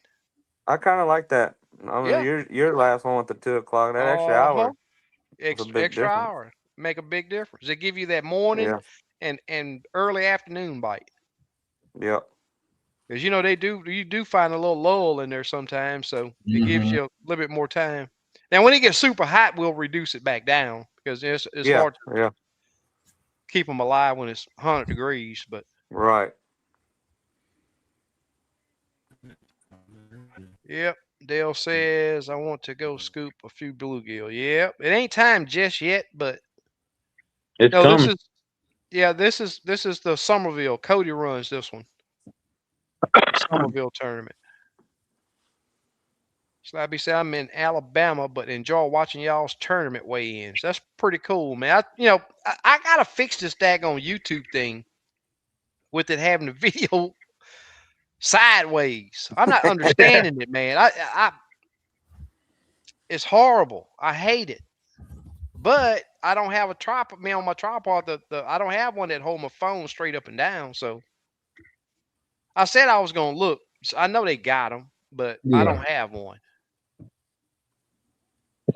F: I kind of like that. I mean,
A: Yeah.
F: your last one with the 2 o'clock, that extra
A: Uh-huh.
F: hour was a big
A: Extra
F: difference.
A: hour make a big difference. They give you that morning
F: Yeah.
A: and early afternoon bite.
F: Yep.
A: Because you do find a little lull in there sometimes, so it gives you a little bit more time. Now, when it gets super hot, we'll reduce it back down because it's
F: Yeah.
A: hard to
F: Yeah.
A: keep them alive when it's 100 degrees. But
F: Right.
A: yep, Dale says I want to go scoop a few bluegill. Yep, it ain't time just yet, but
D: It's
A: no,
D: coming.
A: this is the Somerville. Cody runs this one, Somerville tournament. Slabby said I'm in Alabama, but enjoy watching y'all's tournament weigh-ins. That's pretty cool, man. I gotta fix this daggone YouTube thing with it having the video sideways. I'm not understanding it, man. It's horrible. I hate it. But I don't have a tripod. Man, on my tripod, I don't have one that hold my phone straight up and down. So I said I was gonna look. So I know they got them, but I don't have one.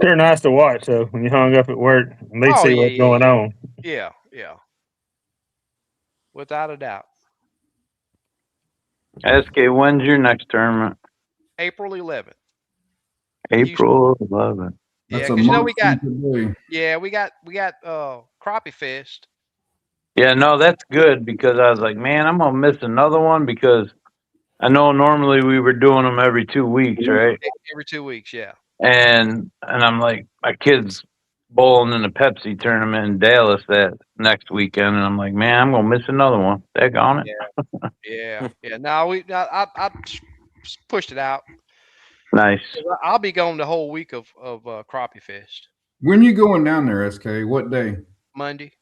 E: they're nice to watch. So when you hung up at work, at least
A: Oh
E: see what's going on.
A: yeah, without a doubt.
D: SK, when's your next tournament?
A: April 11th.
D: April 11th.
A: Yeah,
B: That's a
A: because
B: month
A: we got
B: from today.
A: we got Crappie Fest.
D: Yeah, no, that's good because I was like, man, I'm gonna miss another one because I know normally we were doing them every 2 weeks, right?
A: Every 2 weeks, yeah.
D: And I'm like, my kid's bowling in the Pepsi tournament in Dallas that next weekend, and I'm like, man, I'm gonna miss another one. Daggone it.
A: Yeah. No, I pushed it out.
D: Nice.
A: I'll be gone the whole week of Crappie Fest.
B: When you going down there, SK? What day?
A: Monday.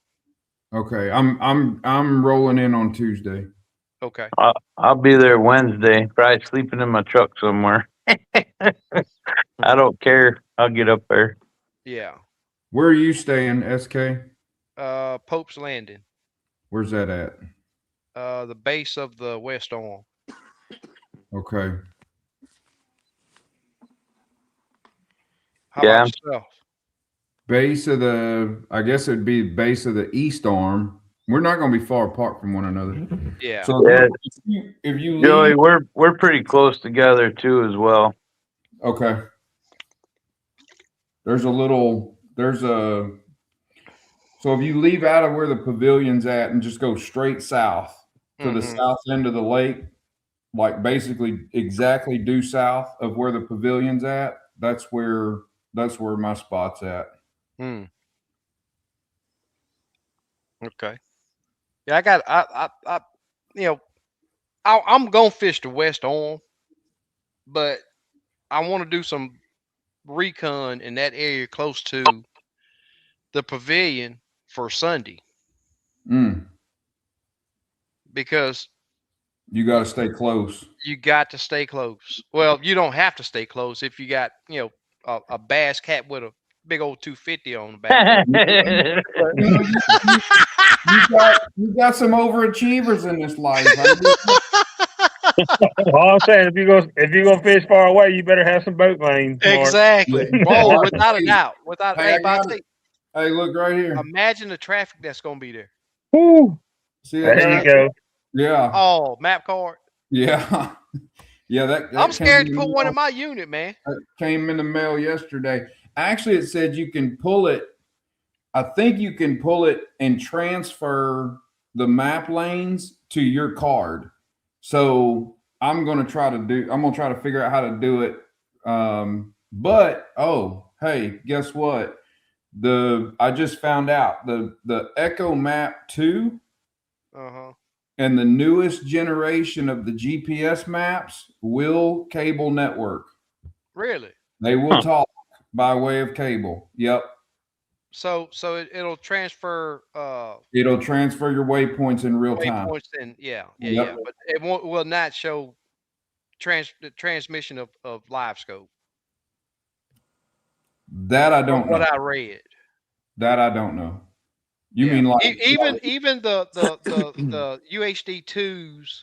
B: Okay, I'm rolling in on Tuesday.
A: Okay.
D: I'll be there Wednesday, probably sleeping in my truck somewhere. I don't care. I'll get up there.
A: Yeah.
B: Where are you staying, SK?
A: Pope's Landing.
B: Where's that at?
A: The base of the West Arm.
B: Okay.
A: How about yourself?
B: Base of the, I guess it'd be base of the East Arm. We're not going to be far apart from one another.
A: Yeah.
B: So
D: Yeah.
B: if you leave,
D: Joey, we're pretty close together too as well.
B: okay. So if you leave out of where the pavilion's at and just go straight south to the south end of the lake, like basically exactly due south of where the pavilion's at, that's where my spot's at.
A: Okay. Yeah, I'm gonna fish the West Arm, but I want to do some recon in that area close to the pavilion for Sunday. Because
B: you got to stay close.
A: You got to stay close. Well, you don't have to stay close if you got, a bass cat with a big old 250 on the back.
B: You got some overachievers in this life.
E: All I'm saying, if you go fish far away, you better have some boat lanes.
A: Exactly. Oh, without a doubt.
B: Hey, look right here.
A: Imagine the traffic that's gonna be there.
E: Woo.
B: See
E: that? There you go.
B: Yeah.
A: Oh, map card.
B: Yeah. Yeah, that
A: I'm scared to put one in my unit, man.
B: That came in the mail yesterday. Actually, it said you can pull it. I think you can pull it and transfer the map lanes to your card. So I'm gonna try to figure out how to do it. But hey, guess what? I just found out the Echo Map 2 And the newest generation of the GPS maps will cable network.
A: Really?
B: They will talk by way of cable. Yep.
A: So it'll transfer
B: It'll transfer your waypoints in real time.
A: waypoints and yeah.
B: Yep.
A: But it will not show the transmission of live scope.
B: That I don't
A: From what
B: know.
A: I read.
B: That I don't know. You mean like
A: even the UHD2s,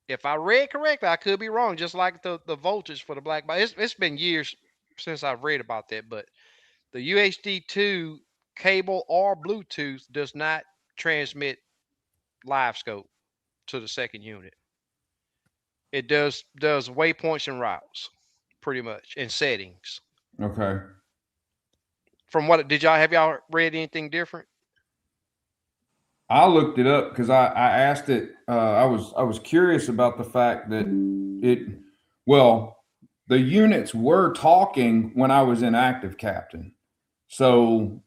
A: if I read correctly, I could be wrong, just like the voltage for the black box. It's been years since I've read about that, but the UHD2 cable or Bluetooth does not transmit live scope to the second unit. It does waypoints and routes, pretty much, and settings.
B: Okay.
A: From what have y'all read anything different?
B: I looked it up because I asked it. I was curious about the fact that the units were talking when I was in active captain. So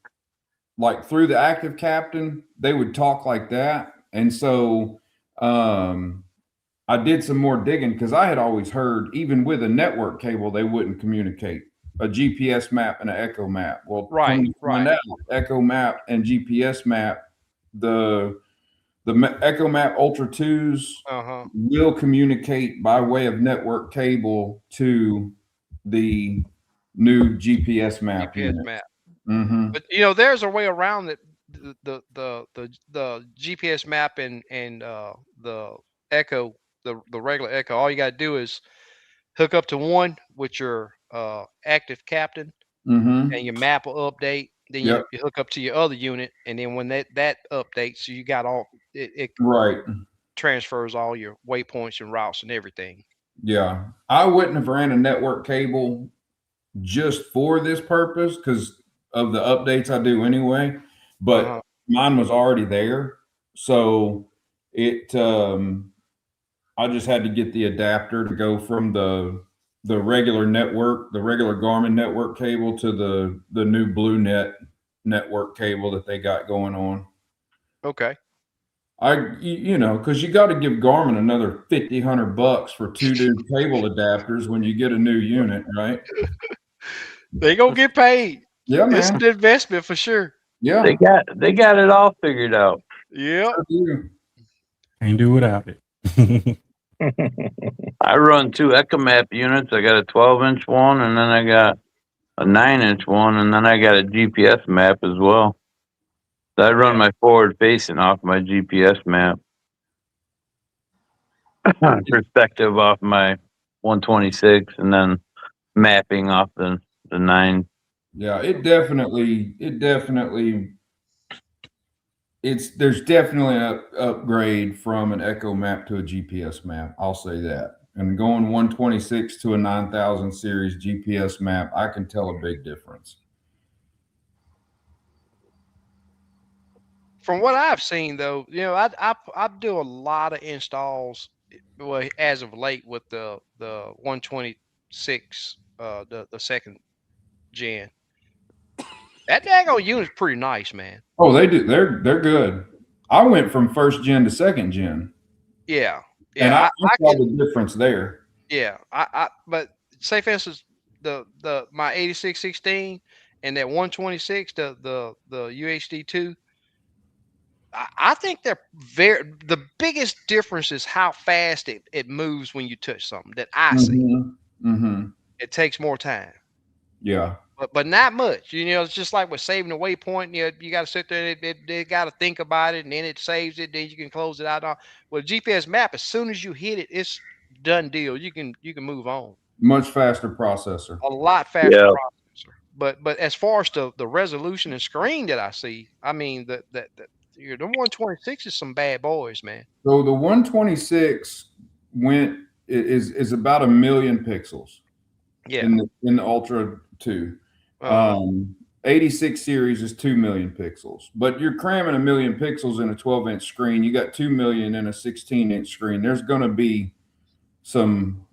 B: like through the active captain, they would talk like that. And so I did some more digging because I had always heard even with a network cable, they wouldn't communicate a GPS map and an echo map. Well,
A: right.
B: Out, echo map and GPS map, the Echo Map Ultra 2s will communicate by way of network cable to the new GPS map. Mm-hmm.
A: But there's a way around it. The GPS map and the Echo, the regular Echo. All you got to do is hook up to one with your active captain, and your map will update. Then you hook up to your other unit, and then when that updates, so you got all it
B: right
A: transfers all your waypoints and routes and everything.
B: Yeah, I wouldn't have ran a network cable just for this purpose because of the updates I do anyway. But mine was already there, so it I just had to get the adapter to go from the regular network, the regular Garmin network cable to the new BlueNet network cable that they got going on.
A: Okay.
B: Because you got to give Garmin another $100 for 2 new cable adapters when you get a new unit, right?
A: They gonna get paid.
B: Yeah, man.
A: It's an investment for sure.
B: Yeah,
D: they got it all figured out.
A: Yeah,
C: can't do without it.
D: I run 2 EchoMap units. I got a 12-inch one, and then I got a 9-inch one, and then I got a GPS map as well. So I run my forward facing off my GPS map. Perspective off my 126, and then mapping off the 9.
B: Yeah, there's definitely an upgrade from an Echo map to a GPS map. I'll say that. And going 126 to a 9000 series GPS map, I can tell a big difference.
A: From what I've seen, though, I do a lot of installs. Well, as of late with the 126, the second gen. That daggone unit's pretty nice, man.
B: Oh, they do. They're good. I went from first gen to second gen.
A: Yeah.
B: And I saw the difference there.
A: Yeah. But say for instance, my 8616 and that 126, the UHD2, I think they're the biggest difference is how fast it moves when you touch something that I see.
B: Mm-hmm.
A: It takes more time.
B: Yeah.
A: But not much. It's just like with saving a waypoint. You got to sit there and they got to think about it, and then it saves it. Then you can close it out. With a GPS map, as soon as you hit it, it's done deal. You can move on.
B: Much faster processor.
A: A lot faster processor. But as far as the resolution and screen that I see, I mean the 126 is some bad boys, man.
B: So the 126 is about 1 million pixels.
A: Yeah.
B: In the Ultra 2. 86 series is 2 million pixels, but you're cramming 1 million pixels in a 12-inch screen. You got 2 million in a 16-inch screen. There's going to be some,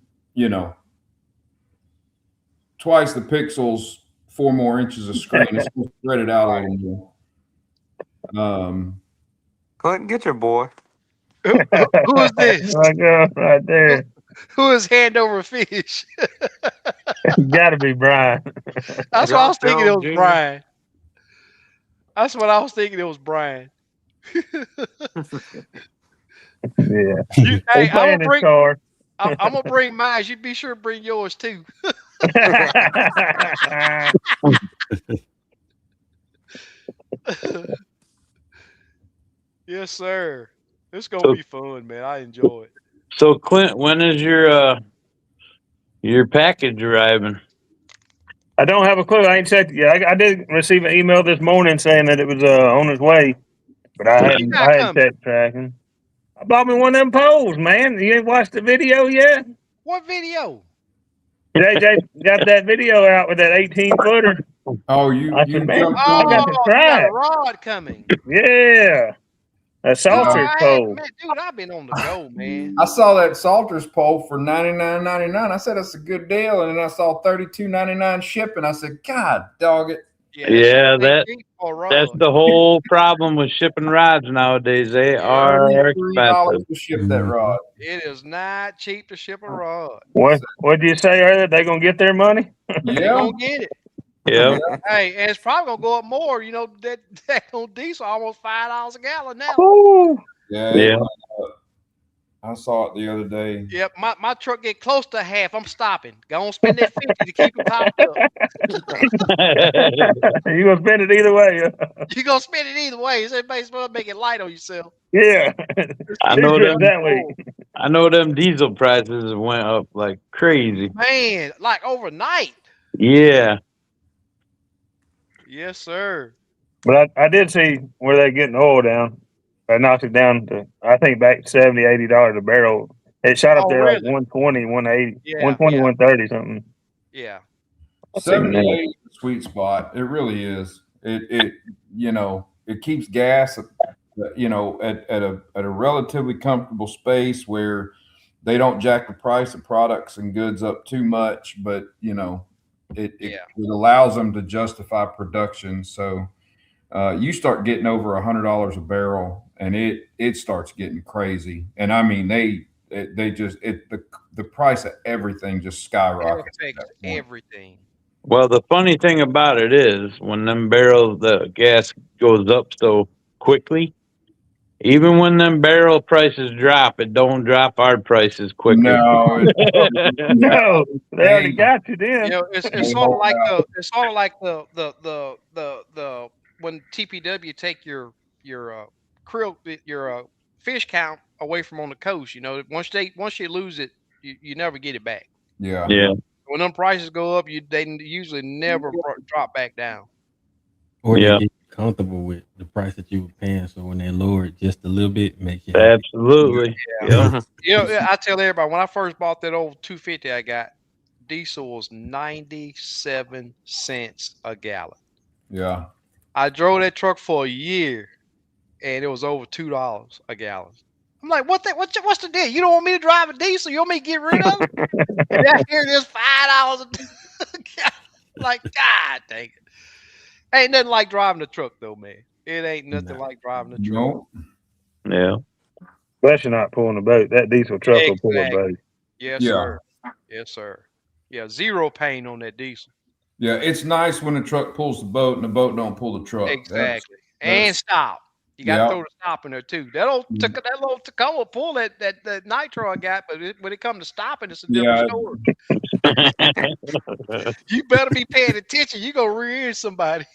B: twice the pixels, 4 more inches of screen. It's going to spread it out a little more.
F: Clinton, get your boy.
A: Who is this?
E: My God, right there.
A: Who is hand over fish?
E: Got to be Brian.
A: That's what I was
F: Josh
A: thinking. It
F: Jones
A: was
F: Jr.
A: Brian. That's what I was thinking. It was Brian.
E: Yeah.
A: Hey,
E: He playing his card.
A: I'm gonna bring mine. You be sure to bring yours too. Yes, sir. It's gonna
D: So,
A: be fun, man. I enjoy it.
D: so Clint, when is your package arriving?
E: I don't have a clue. I ain't checked it yet. I did receive an email this morning saying that it was on its way, but
A: When you got
E: I hadn't
A: coming?
E: checked tracking. I bought me one of them poles, man. You ain't watched the video yet?
A: What video?
E: JJ got that video out with that 18-footer.
B: Oh, you
E: I said,
B: you
E: man,
B: jumped
E: I
B: on
E: got
B: it.
E: to
A: Oh, you
E: try
A: got a
E: it.
A: rod coming.
E: Yeah. A
A: Oh,
E: salters pole.
A: man, dude, I've been on the go, man.
B: I saw that Salters pole for $99.99. I said that's a good deal, and then I saw $32.99 shipping. I said, God dog it.
D: Yeah,
A: Ain't cheap for a
D: that's
A: rod.
D: the whole problem with shipping rods nowadays. They are
B: $33
D: expensive.
B: to ship that rod.
A: It is not cheap to ship a rod.
E: What did you say earlier? They gonna get their money?
A: They
B: Yeah.
A: gonna get it.
D: Yep.
A: Hey, and it's probably gonna go up more. You know that on diesel almost $5 a gallon now.
E: Woo.
B: Yeah.
D: Yeah.
B: I saw it the other day.
A: Yep, my truck get close to half. I'm stopping. Go on, spend that 50 to keep it topped up.
E: You gonna spend it either way.
A: You gonna spend it either way. So everybody's supposed to make it light on yourself.
E: Yeah.
D: I know
E: Secret
D: them.
E: that way.
D: I know them diesel prices went up like crazy.
A: Man, like overnight.
D: Yeah.
A: Yes, sir.
E: But I did see where they're getting oil down. I knocked it down to, I think, back $70, $80 a barrel. It shot up
A: Oh,
E: there like
A: really?
E: 120, 180,
A: Yeah,
E: 120,
A: yeah.
E: 130 something.
A: Yeah.
E: I seen
B: 78
E: that.
B: is a sweet spot. It really is. It it keeps gas at a relatively comfortable space where they don't jack the price of products and goods up too much, but it allows them to justify production. So you start getting over $100 a barrel, and it starts getting crazy. And I mean, the price of everything just
A: It
B: skyrockets at
A: affects
B: that point.
A: everything.
D: Well, the funny thing about it is when them barrels, the gas goes up so quickly, even when them barrel prices drop, it don't drop our prices quicker.
B: No,
E: No, they already got you
A: You
E: then.
A: know, it's
B: They
A: sort of
B: hope
A: like
B: not.
A: the when TPW take your krill your fish count away from on the coast. You know, once you lose it, you never get it back.
B: Yeah.
D: Yeah.
A: When them prices go up, they usually never drop back down.
C: Or
D: Yeah.
C: they get comfortable with the price that you were paying. So when they lower it just a little bit, makes you happy.
D: Absolutely. Yeah.
A: You know, I tell everybody when I first bought that old 250 I got, diesel was 97 cents a gallon.
B: Yeah.
A: I drove that truck for a year, and it was over $2 a gallon. I'm like, what's the deal? You don't want me to drive a diesel? You want me to get rid of it? And I hear this $5 a gallon. Like, God dang it. Ain't nothing like driving the truck though, man. It ain't nothing like driving the truck.
B: Nope.
D: Yeah.
E: Especially not pulling a boat. That diesel truck will pull a
A: Exactly.
E: boat.
A: Yes,
B: Yeah.
A: sir. Yes, sir. Yeah, zero pain on that diesel.
B: Yeah, it's nice when the truck pulls the boat and the boat don't pull the truck.
A: Exactly. And stop. You got to throw the stop in there too. That little Tacoma pull that nitro I got, but when it comes to stopping, it's a different story. You better be paying attention. You gonna rear end somebody.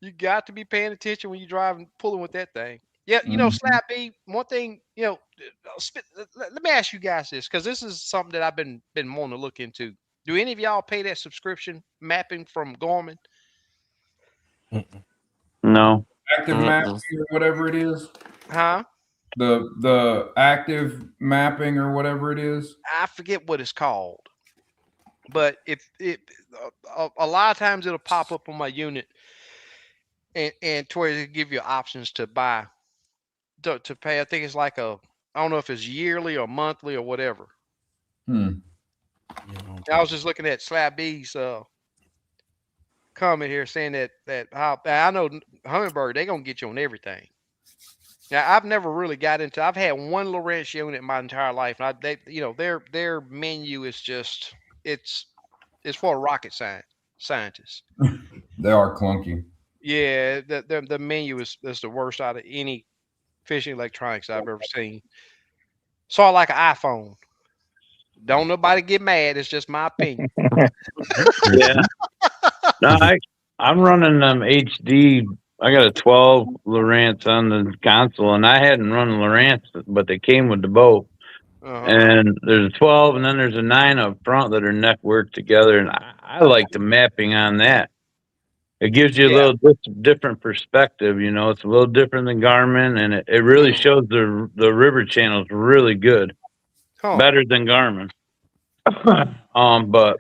A: You got to be paying attention when you're driving, pulling with that thing. Yeah, you know, Slap B. One thing, you know, let me ask you guys this, because this is something that I've been wanting to look into. Do any of y'all pay that subscription mapping from Garmin?
D: No.
B: Active mapping or whatever it is.
A: Huh?
B: The active mapping or whatever it is.
A: I forget what it's called, but if a lot of times it'll pop up on my unit, and to where they give you options to buy to pay. I think it's like I don't know if it's yearly or monthly or whatever. I was just looking at Slap B's comment here saying that how I know Humminbird, they gonna get you on everything. Now I've never really got into. I've had one Lowrance unit my entire life, and their menu is just it's for a rocket scientist.
B: They are clunky.
A: Yeah, the menu is the worst out of any fishing electronics I've ever seen. Sort of like an iPhone. Don't nobody get mad. It's just my opinion.
D: Yeah. No, I'm running them HD. I got a 12 Lowrance on the console, and I hadn't run Lowrance, but they came with the boat. And there's a 12, and then there's a 9 up front that are networked together, and I like the mapping on that. It gives you a little different perspective, you know. It's a little different than Garmin, and it really shows the river channels really good, better than Garmin. But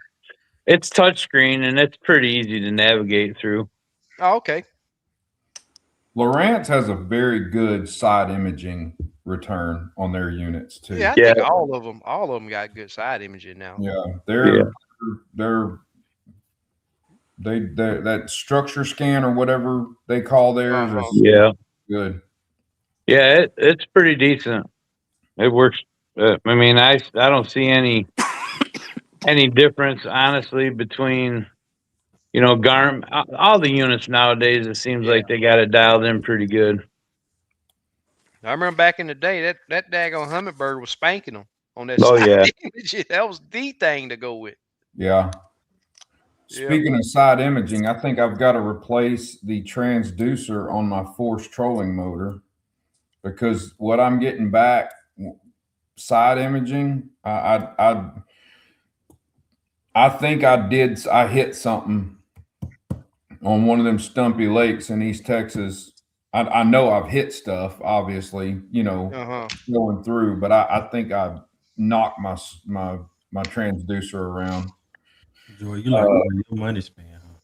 D: it's touchscreen and it's pretty easy to navigate through.
A: Oh, okay.
B: Lowrance has a very good side imaging return on their units too.
A: Yeah, I think all of them got good side imaging now.
B: Yeah, they're that structure scan or whatever they call theirs. Is good.
D: Yeah, it's pretty decent. It works. I mean, I don't see any difference honestly between, you know, Garmin. All the units nowadays, it seems like they got it dialed in pretty good.
A: I remember back in the day that daggone Humminbird was spanking them on that.
D: Oh yeah,
A: that was the thing to go with.
B: Yeah. Speaking of side imaging, I think I've got to replace the transducer on my force trolling motor, because what I'm getting back side imaging, I think I hit something on one of them stumpy lakes in East Texas. I know I've hit stuff, obviously, you know, going through, but I think I knocked my transducer around.
C: Joy, you like the way your money spent, huh?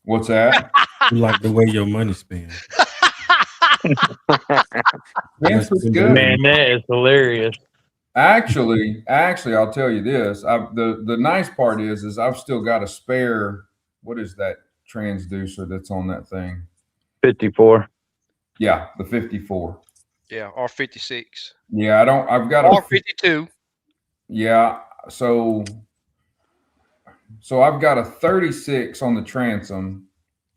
B: What's that?
C: You like the way your money spent.
B: Vince was good.
D: Man, that is hilarious.
B: Actually, I'll tell you this. The nice part is I've still got a spare. What is that transducer that's on that thing?
D: 54.
B: Yeah, the 54.
A: Yeah, or 56.
B: Yeah, I've got
A: or 52.
B: Yeah, so I've got a 36 on the transom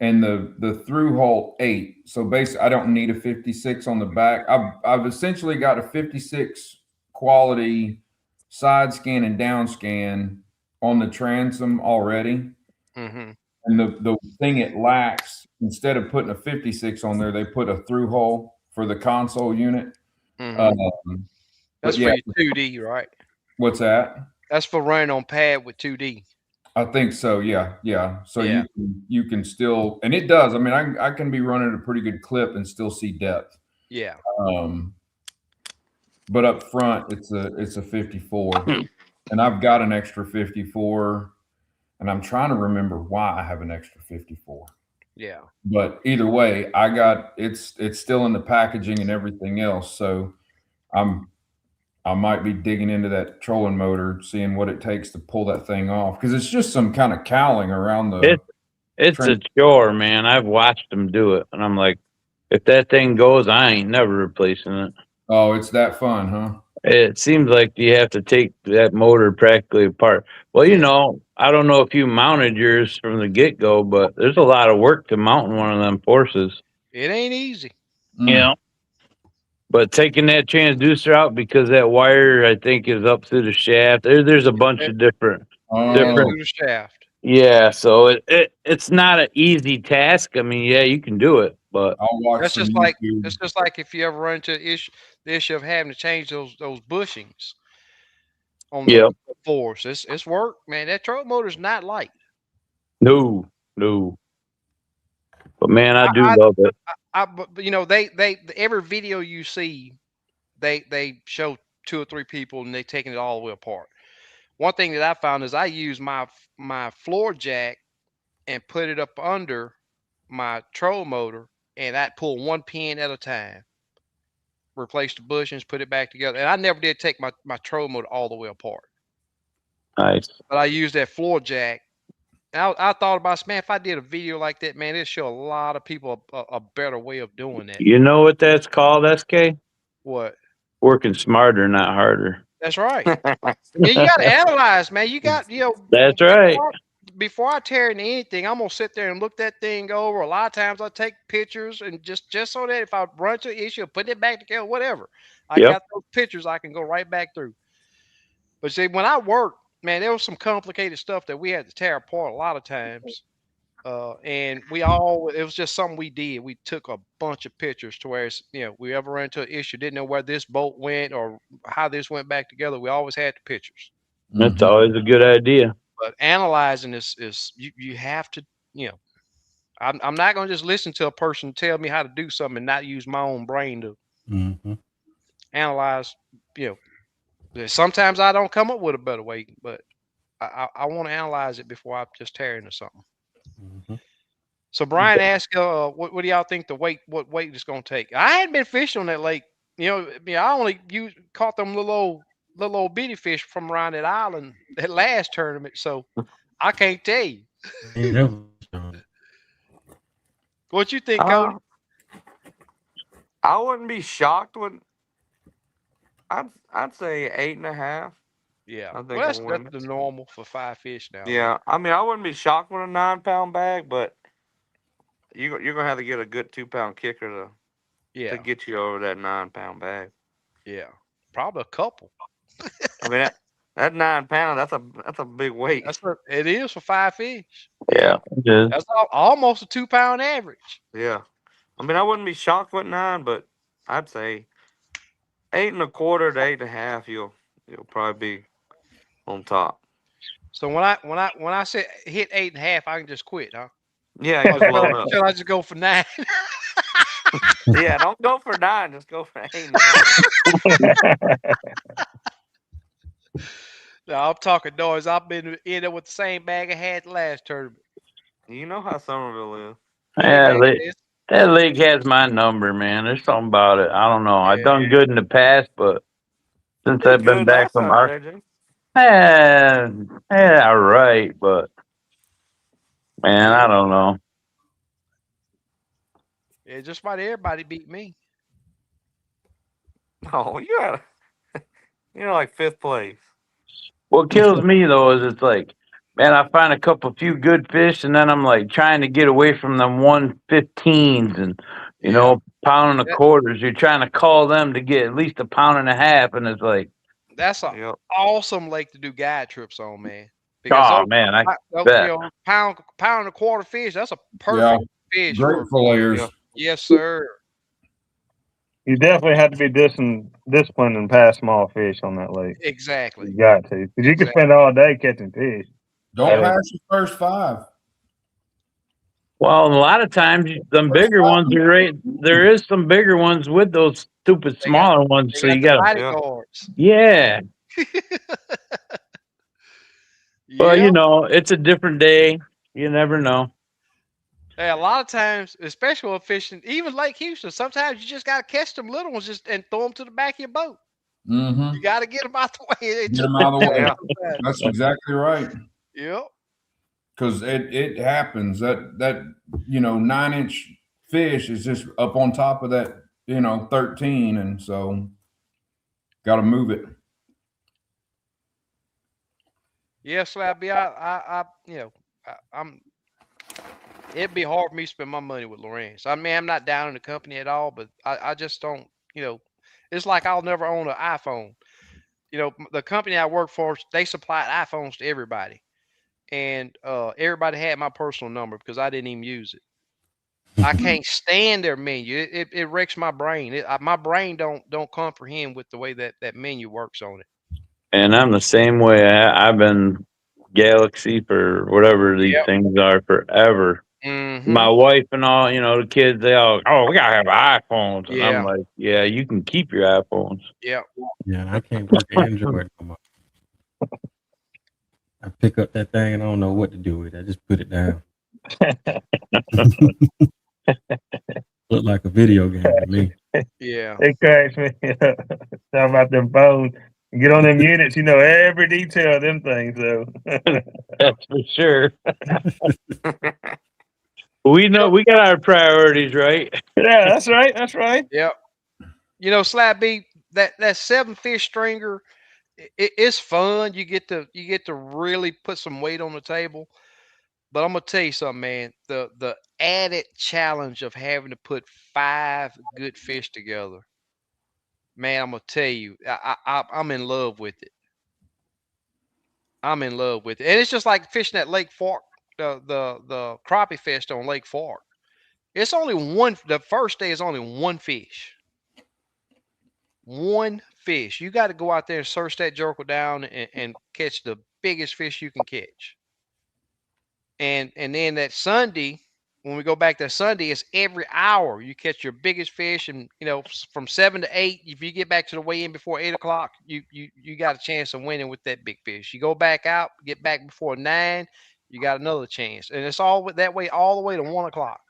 B: and the through hole 8. So basically, I don't need a 56 on the back. I've essentially got a 56 quality side scan and down scan on the transom already. And the thing it lacks, instead of putting a 56 on there, they put a through hole for the console unit.
A: That's for your 2D, right?
B: What's that?
A: That's for running on pad with 2D.
B: I think so. Yeah. So you can still, and it does. I mean, I can be running a pretty good clip and still see depth.
A: Yeah.
B: But up front, it's a 54, and I've got an extra 54, and I'm trying to remember why I have an extra 54.
A: Yeah.
B: But either way, it's still in the packaging and everything else. So I might be digging into that trolling motor, seeing what it takes to pull that thing off, because it's just some kind of cowling around the.
D: It's a chore, man. I've watched them do it, and I'm like, if that thing goes, I ain't never replacing it.
B: Oh, it's that fun, huh?
D: It seems like you have to take that motor practically apart. Well, you know, I don't know if you mounted yours from the get-go, but there's a lot of work to mounting one of them forces.
A: It ain't easy.
D: Yeah. But taking that transducer out, because that wire, I think, is up through the shaft. There's a bunch of different
A: through the shaft.
D: Yeah, so it's not an easy task. I mean, yeah, you can do it, but
A: that's just like if you ever run into the issue of having to change those bushings on the force. It's work, man. That trolling motor is not light.
D: No. But man, I do love it.
A: But you know, they every video you see, they show 2 or 3 people and they taking it all the way apart. One thing that I found is I use my floor jack and put it up under my troll motor, and I'd pull one pin at a time, replace the bushings, put it back together. And I never did take my troll motor all the way apart.
D: Nice.
A: But I used that floor jack I thought about, man, if I did a video like that, man, it'd show a lot of people a better way of doing that.
D: You know what that's called, SK?
A: What?
D: Working smarter, not harder.
A: That's right. Yeah, you got to analyze, man. You got,
D: That's right.
A: Before I tear into anything, I'm gonna sit there and look that thing over. A lot of times I take pictures and just so that if I run to an issue, put it back together, whatever. I
D: Yep.
A: got those pictures I can go right back through. But see, when I worked, man, there was some complicated stuff that we had to tear apart a lot of times. And it was just something we did. We took a bunch of pictures to where we ever ran into an issue, didn't know where this boat went or how this went back together. We always had the pictures.
D: That's always a good idea.
A: But analyzing is you have to, I'm not going to just listen to a person tell me how to do something and not use my own brain to analyze. Sometimes I don't come up with a better way, but I want to analyze it before I just tear into something. So Brian asked, what do y'all think what weight it's going to take? I hadn't been fishing on that lake. I only caught them little old bitty fish from around that island that last tournament, so I can't tell you. What you think, Cody?
F: I wouldn't be shocked when I'd say 8.5.
A: Yeah,
F: I think
A: that's the normal for 5 fish now.
F: Yeah, I mean, I wouldn't be shocked with a 9-pound bag, but you're gonna have to get a good 2-pound kicker to get you over that 9-pound bag.
A: Yeah, probably a couple.
F: I mean, that 9 pound, that's a big weight.
A: It is for 5 fish.
D: Yeah, it is.
A: That's almost a 2-pound average.
F: Yeah, I mean, I wouldn't be shocked with 9, but I'd say 8.25 to 8.5. You'll probably be on top.
A: So when I say hit 8.5, I can just quit, huh?
F: Yeah, you just load up.
A: Should I just go for 9?
F: Yeah, don't go for 9. Just go for 8.5.
A: No, I'm talking noise. I've been in there with the same bag I had last tournament.
F: You know how Somerville is.
D: Yeah, that lake has my number, man. There's something about it. I don't know.
A: Yeah,
D: I've done good in the past, but since I've been back from all right, but man, I don't know.
A: Yeah, just about everybody beat me.
F: Oh, you're like 5th place.
D: What kills me though is it's like, man, I find a few good fish, and then I'm like trying to get away from them 115s and pound and a quarters. You're trying to call them to get at least a pound and a half, and it's like
A: that's an awesome lake to do guide trips on, man. Because pound and a quarter fish, that's a perfect fish.
B: Great filleters.
A: Yes, sir.
E: You definitely have to be disciplined and pass small fish on that lake.
A: Exactly.
E: You got to, because you can spend all day catching fish.
B: Don't pass your first 5.
D: Well, a lot of times them bigger ones are right. There is some bigger ones with those stupid smaller ones, so you got
A: to.
D: Yeah. Well, it's a different day. You never know.
A: Hey, a lot of times, especially with fishing, even Lake Houston, sometimes you just got to catch them little ones and throw them to the back of your boat. You got to get them out the way.
B: Get them out of the way. That's exactly right.
A: Yep.
B: Because it happens that 9-inch fish is just up on top of that 13, and so got to move it.
A: Yes, Slabby. It'd be hard for me to spend my money with Lawrence. I mean, I'm not down in the company at all, but I just don't. It's like I'll never own an iPhone. The company I work for, they supplied iPhones to everybody. And everybody had my personal number because I didn't even use it. I can't stand their menu. It wrecks my brain. My brain don't comprehend with the way that menu works on it.
D: And I'm the same way. I've been Galaxy for whatever these things are forever.
A: Mm-hmm.
D: My wife and all, the kids, they all, we gotta have iPhones. And I'm like, yeah, you can keep your iPhones.
A: Yeah.
C: Yeah, I can't work Android no more. I pick up that thing and I don't know what to do with it. I just put it down. Look like a video game to me.
A: Yeah.
E: It cracks me up. Talking about them phones. Get on them units, you know every detail of them things. So
D: That's for sure. We know we got our priorities right.
E: yeah, that's right. That's right.
A: Yep. You know, Slab B, that 7 fish stringer, it's fun. You get to really put some weight on the table. But I'm gonna tell you something, man. The added challenge of having to put 5 good fish together, man. I'm gonna tell you, I'm in love with it. I'm in love with it, and it's just like fishing at Lake Fork, the crappie fish on Lake Fork. It's only one. The first day is only one fish. One fish. You got to go out there and search that joker down and catch the biggest fish you can catch. And then that Sunday, when we go back that Sunday, it's every hour you catch your biggest fish, and you know from 7 to 8. If you get back to the weigh-in before 8 o'clock, you got a chance of winning with that big fish. You go back out, get back before 9, you got another chance, and it's all that way all the way to 1 o'clock.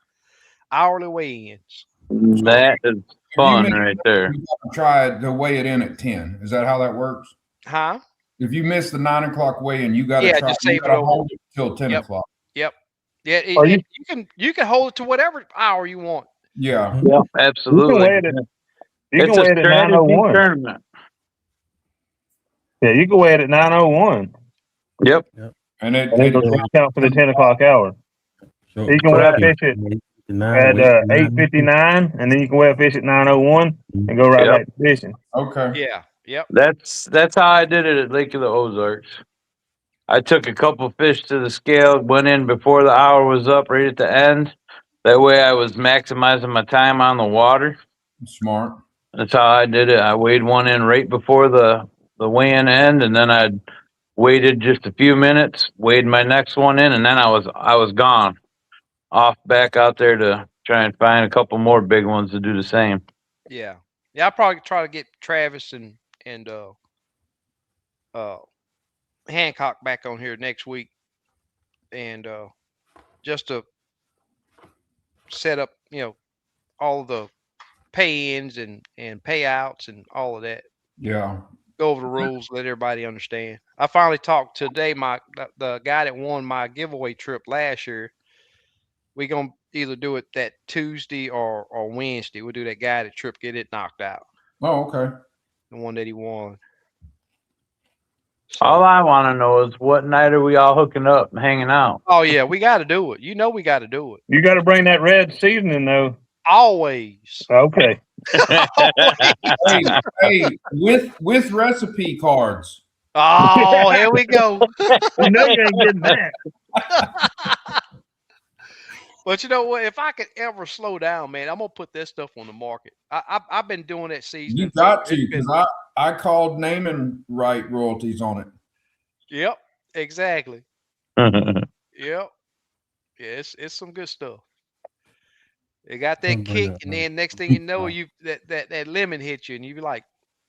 A: Hourly weigh-ins.
D: That is fun right there.
B: You gotta try to weigh it in at 10. Is that how that works?
A: Huh?
B: If you miss the 9 o'clock weigh-in, you got to try.
A: Just save it
B: hold it till 10 o'clock.
A: Yep. Yeah, you can hold it to whatever hour you want.
B: Yeah.
D: Yeah, absolutely.
E: You can weigh it at 9:01
D: tournament.
E: Yeah, you can weigh it at 9:01.
D: Yep.
B: And it
E: count for the 10 o'clock hour.
C: So
E: You can weigh a fish at 8:59, and then you can weigh a fish at 9:01 and go right back to fishing.
B: Okay.
A: Yeah. Yep.
D: That's how I did it at Lake of the Ozarks. I took a couple fish to the scale, went in before the hour was up, right at the end. That way I was maximizing my time on the water.
B: Smart.
D: That's how I did it. I weighed one in right before the weigh-in end, and then I waited just a few minutes, weighed my next one in, and then I was gone. Off back out there to try and find a couple more big ones to do the same.
A: Yeah. I'll probably try to get Travis and Hancock back on here next week, and just to set up, all the pay-ins and payouts and all of that.
B: Yeah.
A: Go over the rules, let everybody understand. I finally talked today. The guy that won my giveaway trip last year. We're gonna either do it that Tuesday or Wednesday. We'll do that guided trip, get it knocked out.
B: Oh, okay.
A: The one that he won. So,
D: all I want to know is what night are we all hooking up and hanging out?
A: Oh yeah, we got to do it. We got to do it.
E: You got to bring that red seasoning though.
A: Always.
E: Okay.
B: hey, with recipe cards.
A: Oh, here we go.
E: You know you ain't getting that.
A: But you know what? If I could ever slow down, man, I'm gonna put this stuff on the market. I've been doing that season.
B: You got to, because I called naming right royalties on it.
A: Yep, exactly. Yep. Yeah, it's some good stuff. It got that kick, and then next thing you know, that lemon hit you, and you be like,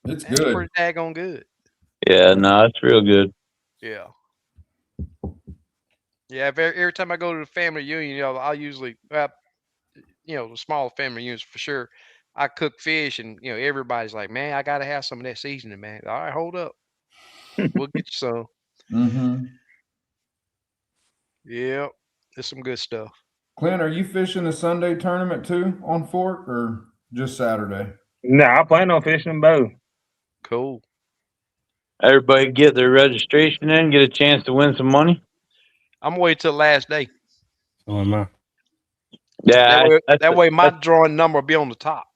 B: "It's
A: that's
B: good,
A: pretty daggone good."
D: Yeah, no, it's real good.
A: Yeah. Yeah, every time I go to the family reunion, I'll usually, the smaller family reunions for sure. I cook fish, and everybody's like, "Man, I gotta have some of that seasoning, man." All right, hold up, we'll get you some.
B: Mm-hmm.
A: Yep, it's some good stuff.
B: Clint, are you fishing the Sunday tournament too on Fork, or just Saturday?
E: No, I plan on fishing both.
A: Cool.
D: Everybody get their registration in, get a chance to win some money.
A: I'm waiting till the last day.
C: So am I.
D: Yeah,
A: that way my drawing number will be on the top.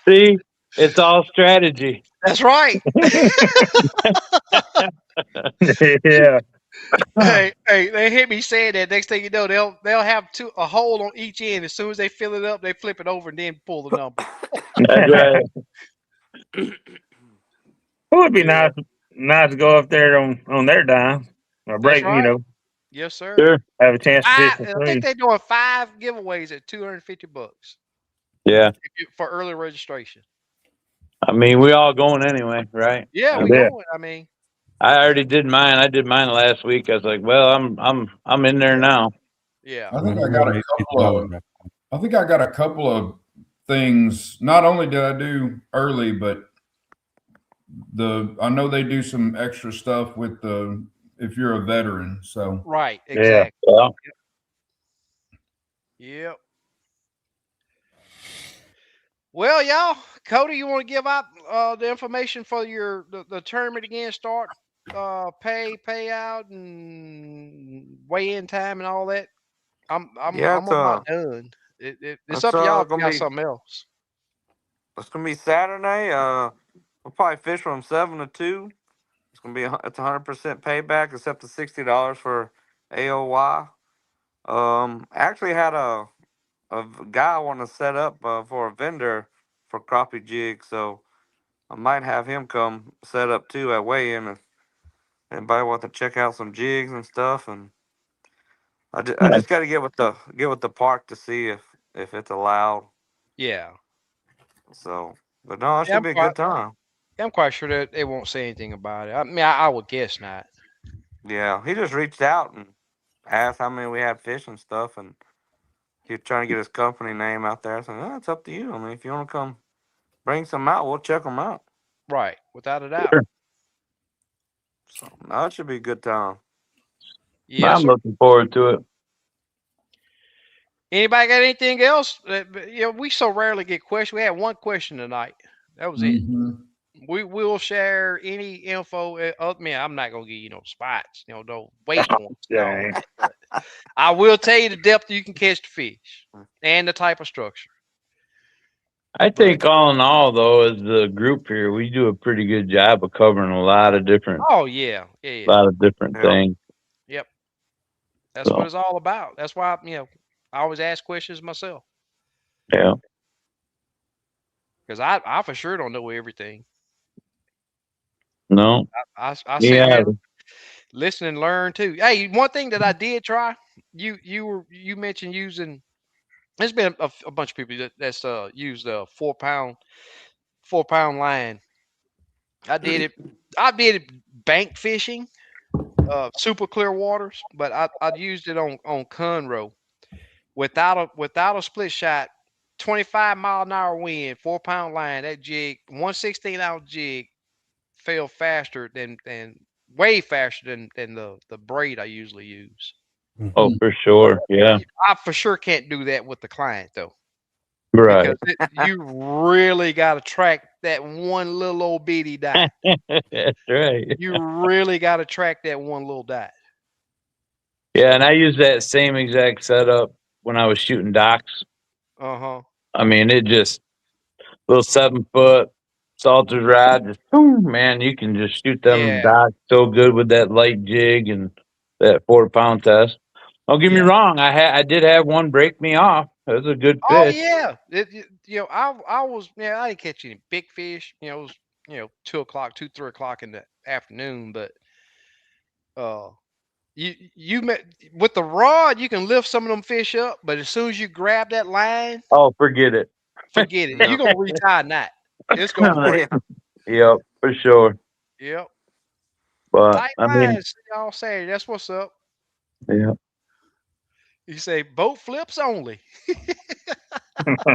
D: See, it's all strategy.
A: That's right.
E: Yeah.
A: Hey, they hit me saying that. Next thing you know, they'll have a hole on each end. As soon as they fill it up, they flip it over and then pull the number.
D: That's right.
E: It would be nice to go up there on their dime or break,
A: right. Yes, sir.
D: Sure.
E: Have a chance to fish for
A: I
E: free.
A: think they're doing 5 giveaways at $250.
D: Yeah.
A: For early registration.
D: I mean, we all going anyway, right?
A: Yeah, we going. I mean,
D: I already did mine. I did mine last week. I was like, well, I'm in there now.
A: Yeah.
B: I think I got a couple of things. Not only did I do early, but I know they do some extra stuff with the if you're a veteran. So
A: Right.
E: Yeah.
A: Exactly.
D: Yeah.
A: Yep. Well, y'all, Cody, you want to give out the information for the tournament again? Start, payout, and weigh-in time and all that.
F: Yeah,
A: I'm about done. It's
F: it's
A: up to y'all if you
F: gonna
A: got
F: be
A: something else.
F: it's gonna be Saturday. We'll probably fish from 7 to 2. It's gonna be it's 100% payback, except the $60 for AOY. Actually had a guy want to set up for a vendor for crappie jigs, so I might have him come set up too at weigh-in if anybody want to check out some jigs and stuff. And I just got to get with the park to see if it's allowed.
A: Yeah.
F: So, but no, it
A: Yeah,
F: should be a good time.
A: I'm quite sure that they won't say anything about it. I mean, I would guess not.
F: Yeah, he just reached out and asked how many we had fish and stuff, and he was trying to get his company name out there. I said, "Oh, it's up to you. I mean, if you want to come bring some out, we'll check them out."
A: Right. Without a doubt.
D: Sure.
F: So, no, it should be a good time.
A: Yes,
D: I'm
A: sir.
D: looking forward to it.
A: Anybody got anything else? We so rarely get questions. We had one question tonight. That was it.
B: mhm.
A: We will share any info. I mean, I'm not gonna give you no spots, no waypoints and all
E: Dang.
A: that. But I will tell you the depth you can catch the fish and the type of structure.
D: I
A: But
D: think all in all, though, as the group here, we do a pretty good job of covering a lot of different
A: oh yeah.
F: Yeah.
D: things.
A: Yep. That's what
D: So
A: it's all about. That's why I always ask questions myself
D: yeah,
A: because I for sure don't know everything.
D: no,
A: I sit here
D: yeah,
A: and listen and learn too. Hey, one thing that I did try, you mentioned using. There's been a bunch of people that's used a 4 pound line. I did it. I did it bank fishing, super clear waters, but I used it on Conroe without a split shot. 25-mile-an-hour wind, 4 pound line. That jig, 1/16 ounce jig, fell faster than way faster than the braid I usually use.
D: oh
C: Mhm.
D: for sure, yeah,
A: I for sure can't do that with the client though,
D: right.
A: because you really got to track that one little old bitty dot.
D: That's right.
A: You really got to track that one little dot.
D: Yeah, and
A: So,
D: I use that same exact setup when I was shooting docks.
A: uh-huh.
D: I mean, it just little 7 foot salters rod, just boom, man, you can just shoot them
A: Yeah.
D: docks so good with that light jig and that 4 pound test. Don't get me
A: Yeah.
D: wrong, I did have one break me off. It was a good
A: Oh
D: fish.
A: yeah. I was I didn't catch any big fish. It was 2 o'clock, 2, 3 o'clock in the afternoon. But uh, you met with the rod, you can lift some of them fish up. But as soon as you grab that line,
D: Oh, forget it.
A: forget it.
F: Yeah.
A: You're gonna retie a knot. It's gonna break.
D: Yep, for sure.
A: Yep.
D: But
A: Tight
D: I mean,
A: lines, y'all say. That's what's up.
D: yeah.
A: You say boat flips only.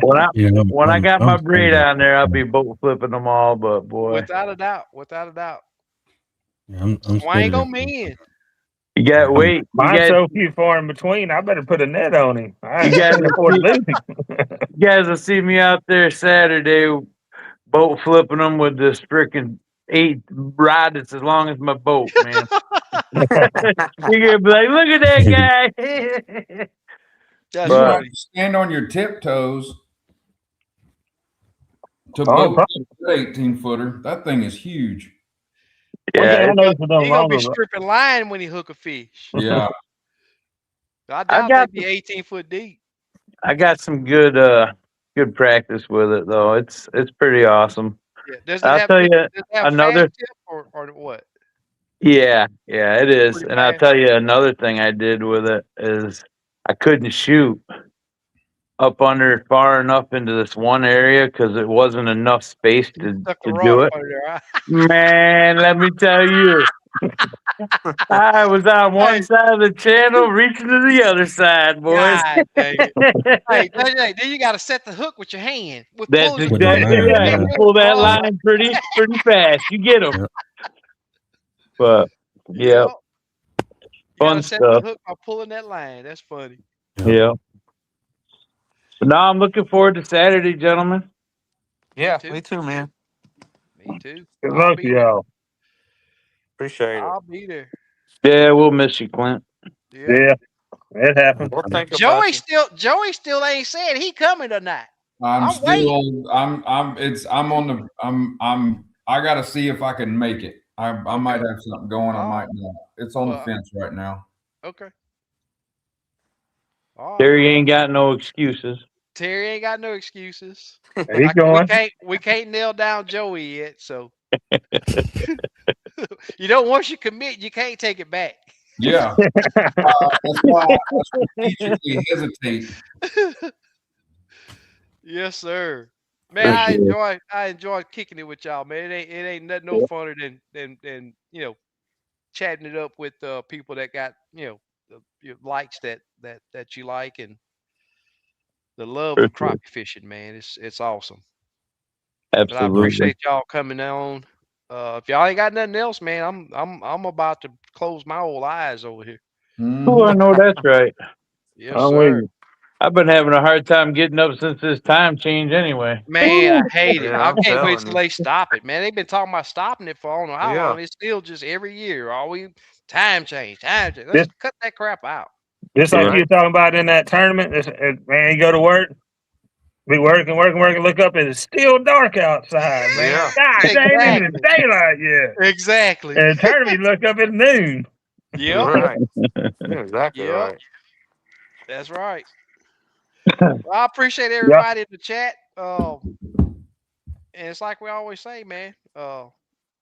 D: When I
C: Yeah,
D: when I got my
C: I'm
D: braid
C: standing.
D: on there, I'll be boat flipping them all. But boy,
A: Without a doubt. Without a doubt.
C: Yeah, I'm
A: Well, I ain't
C: standing
A: gonna
C: up.
A: mean.
D: you got
C: I'm
D: wait.
E: Mine's so few far in between. I better put a net on him.
D: You
E: I
D: guys
E: can't
D: will
E: afford
D: see,
E: to lose him.
D: you guys will see me out there Saturday, boat flipping them with this freaking 8 rod that's as long as my boat, man. You're gonna be like, look at that guy.
A: That's
B: You have
D: But
A: funny.
B: to stand on your tiptoes to
E: Oh,
B: boat an 18-footer. That thing is huge.
E: one thing
D: yeah,
E: I noticed with them
A: He gonna be
E: longer,
A: stripping line when he hook a fish.
B: Yeah.
A: I
D: I
A: doubt
D: got
A: they'd be 18 foot deep.
D: I got some good practice with it though. It's pretty awesome.
A: Yeah. Does it
D: I'll
A: have
D: tell
A: does,
D: you
A: does it have fast
D: another.
A: tip or what?
D: Yeah, it is.
A: Pretty
D: And I'll
A: fast.
D: tell you another thing I did with it is I couldn't shoot up under far enough into this one area because it wasn't enough space
A: You
D: to
A: stuck a
D: to
A: rod
D: do
A: up
D: it.
A: under there. Huh?
D: Man, let me tell you. I was on one side of the channel, reaching to the other side, boys.
A: God dang it. Hey, then you got to set the hook with your hand. With
D: That's
A: pulling
C: With the
D: exactly
C: line,
D: right.
C: yeah.
D: You pull that
A: Oh,
D: line pretty fast. You get them.
C: Yep.
D: But yeah,
A: You got
D: fun
A: to set the
D: stuff.
A: hook by pulling that line. That's funny.
C: Yep.
D: Yeah. But now I'm looking forward to Saturday, gentlemen.
F: Yeah,
A: too.
F: me too, man.
A: Me too.
E: Good
A: I'll
E: luck
A: be
E: to
A: there.
E: y'all.
F: Appreciate it.
A: I'll be there.
D: Yeah, we'll miss you, Clint.
A: Yeah.
E: Yeah, it happened.
F: We'll think about
A: Joey still ain't said he coming tonight.
B: I'm
A: I'm waiting.
B: still. I'm on the. I got to see if I can make it. I might have something going. I might not. It's on the
A: Well,
B: fence right now.
A: Okay. All right.
D: Terry ain't got no excuses.
A: Terry ain't got no excuses.
E: He's going.
A: We can't nail down Joey yet, so once you commit, you can't take it back.
B: Yeah, that's why I strategically hesitate.
A: Yes, sir. Man, I
D: Appreciate
A: enjoy kicking it with y'all, man. It ain't nothing no funner than chatting it up with people that got likes that you like and the love of
D: it.
A: crappie fishing, man. It's awesome. But I
D: Absolutely.
A: appreciate y'all coming on. If y'all ain't got nothing else, man, I'm about to close my old eyes over here.
D: Oh, I know that's right.
A: Yes,
E: I'm with
A: sir.
E: you.
D: I've been having a hard time getting up since this time change anyway.
A: Man, I hate it.
F: Yeah,
A: I
F: I'm
A: can't wait
F: telling
A: till
F: you.
A: they stop it, man. They've been talking about stopping it for I don't know how
F: Yeah.
A: long. It's still just every year. Time change. Let's
E: This,
A: cut that crap out.
E: just like
D: Yeah.
E: you were talking about in that tournament. Man, you go to work, be working, look up, and it's still dark outside, man.
F: Yeah.
E: God dang, it ain't even
A: Exactly.
E: daylight yet.
A: Exactly.
E: And the tournament, you look up at noon.
F: You're
A: Yep.
F: right. You're exactly
A: Yep.
F: right.
A: That's right. Well, I appreciate
E: Yeah.
A: everybody in the chat. And it's like we always say, man.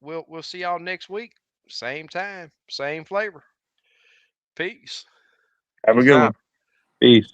A: We'll see y'all next week. Same time, same flavor. Peace.
E: Have a
F: Peace
E: good
F: out.
E: one.
D: Peace.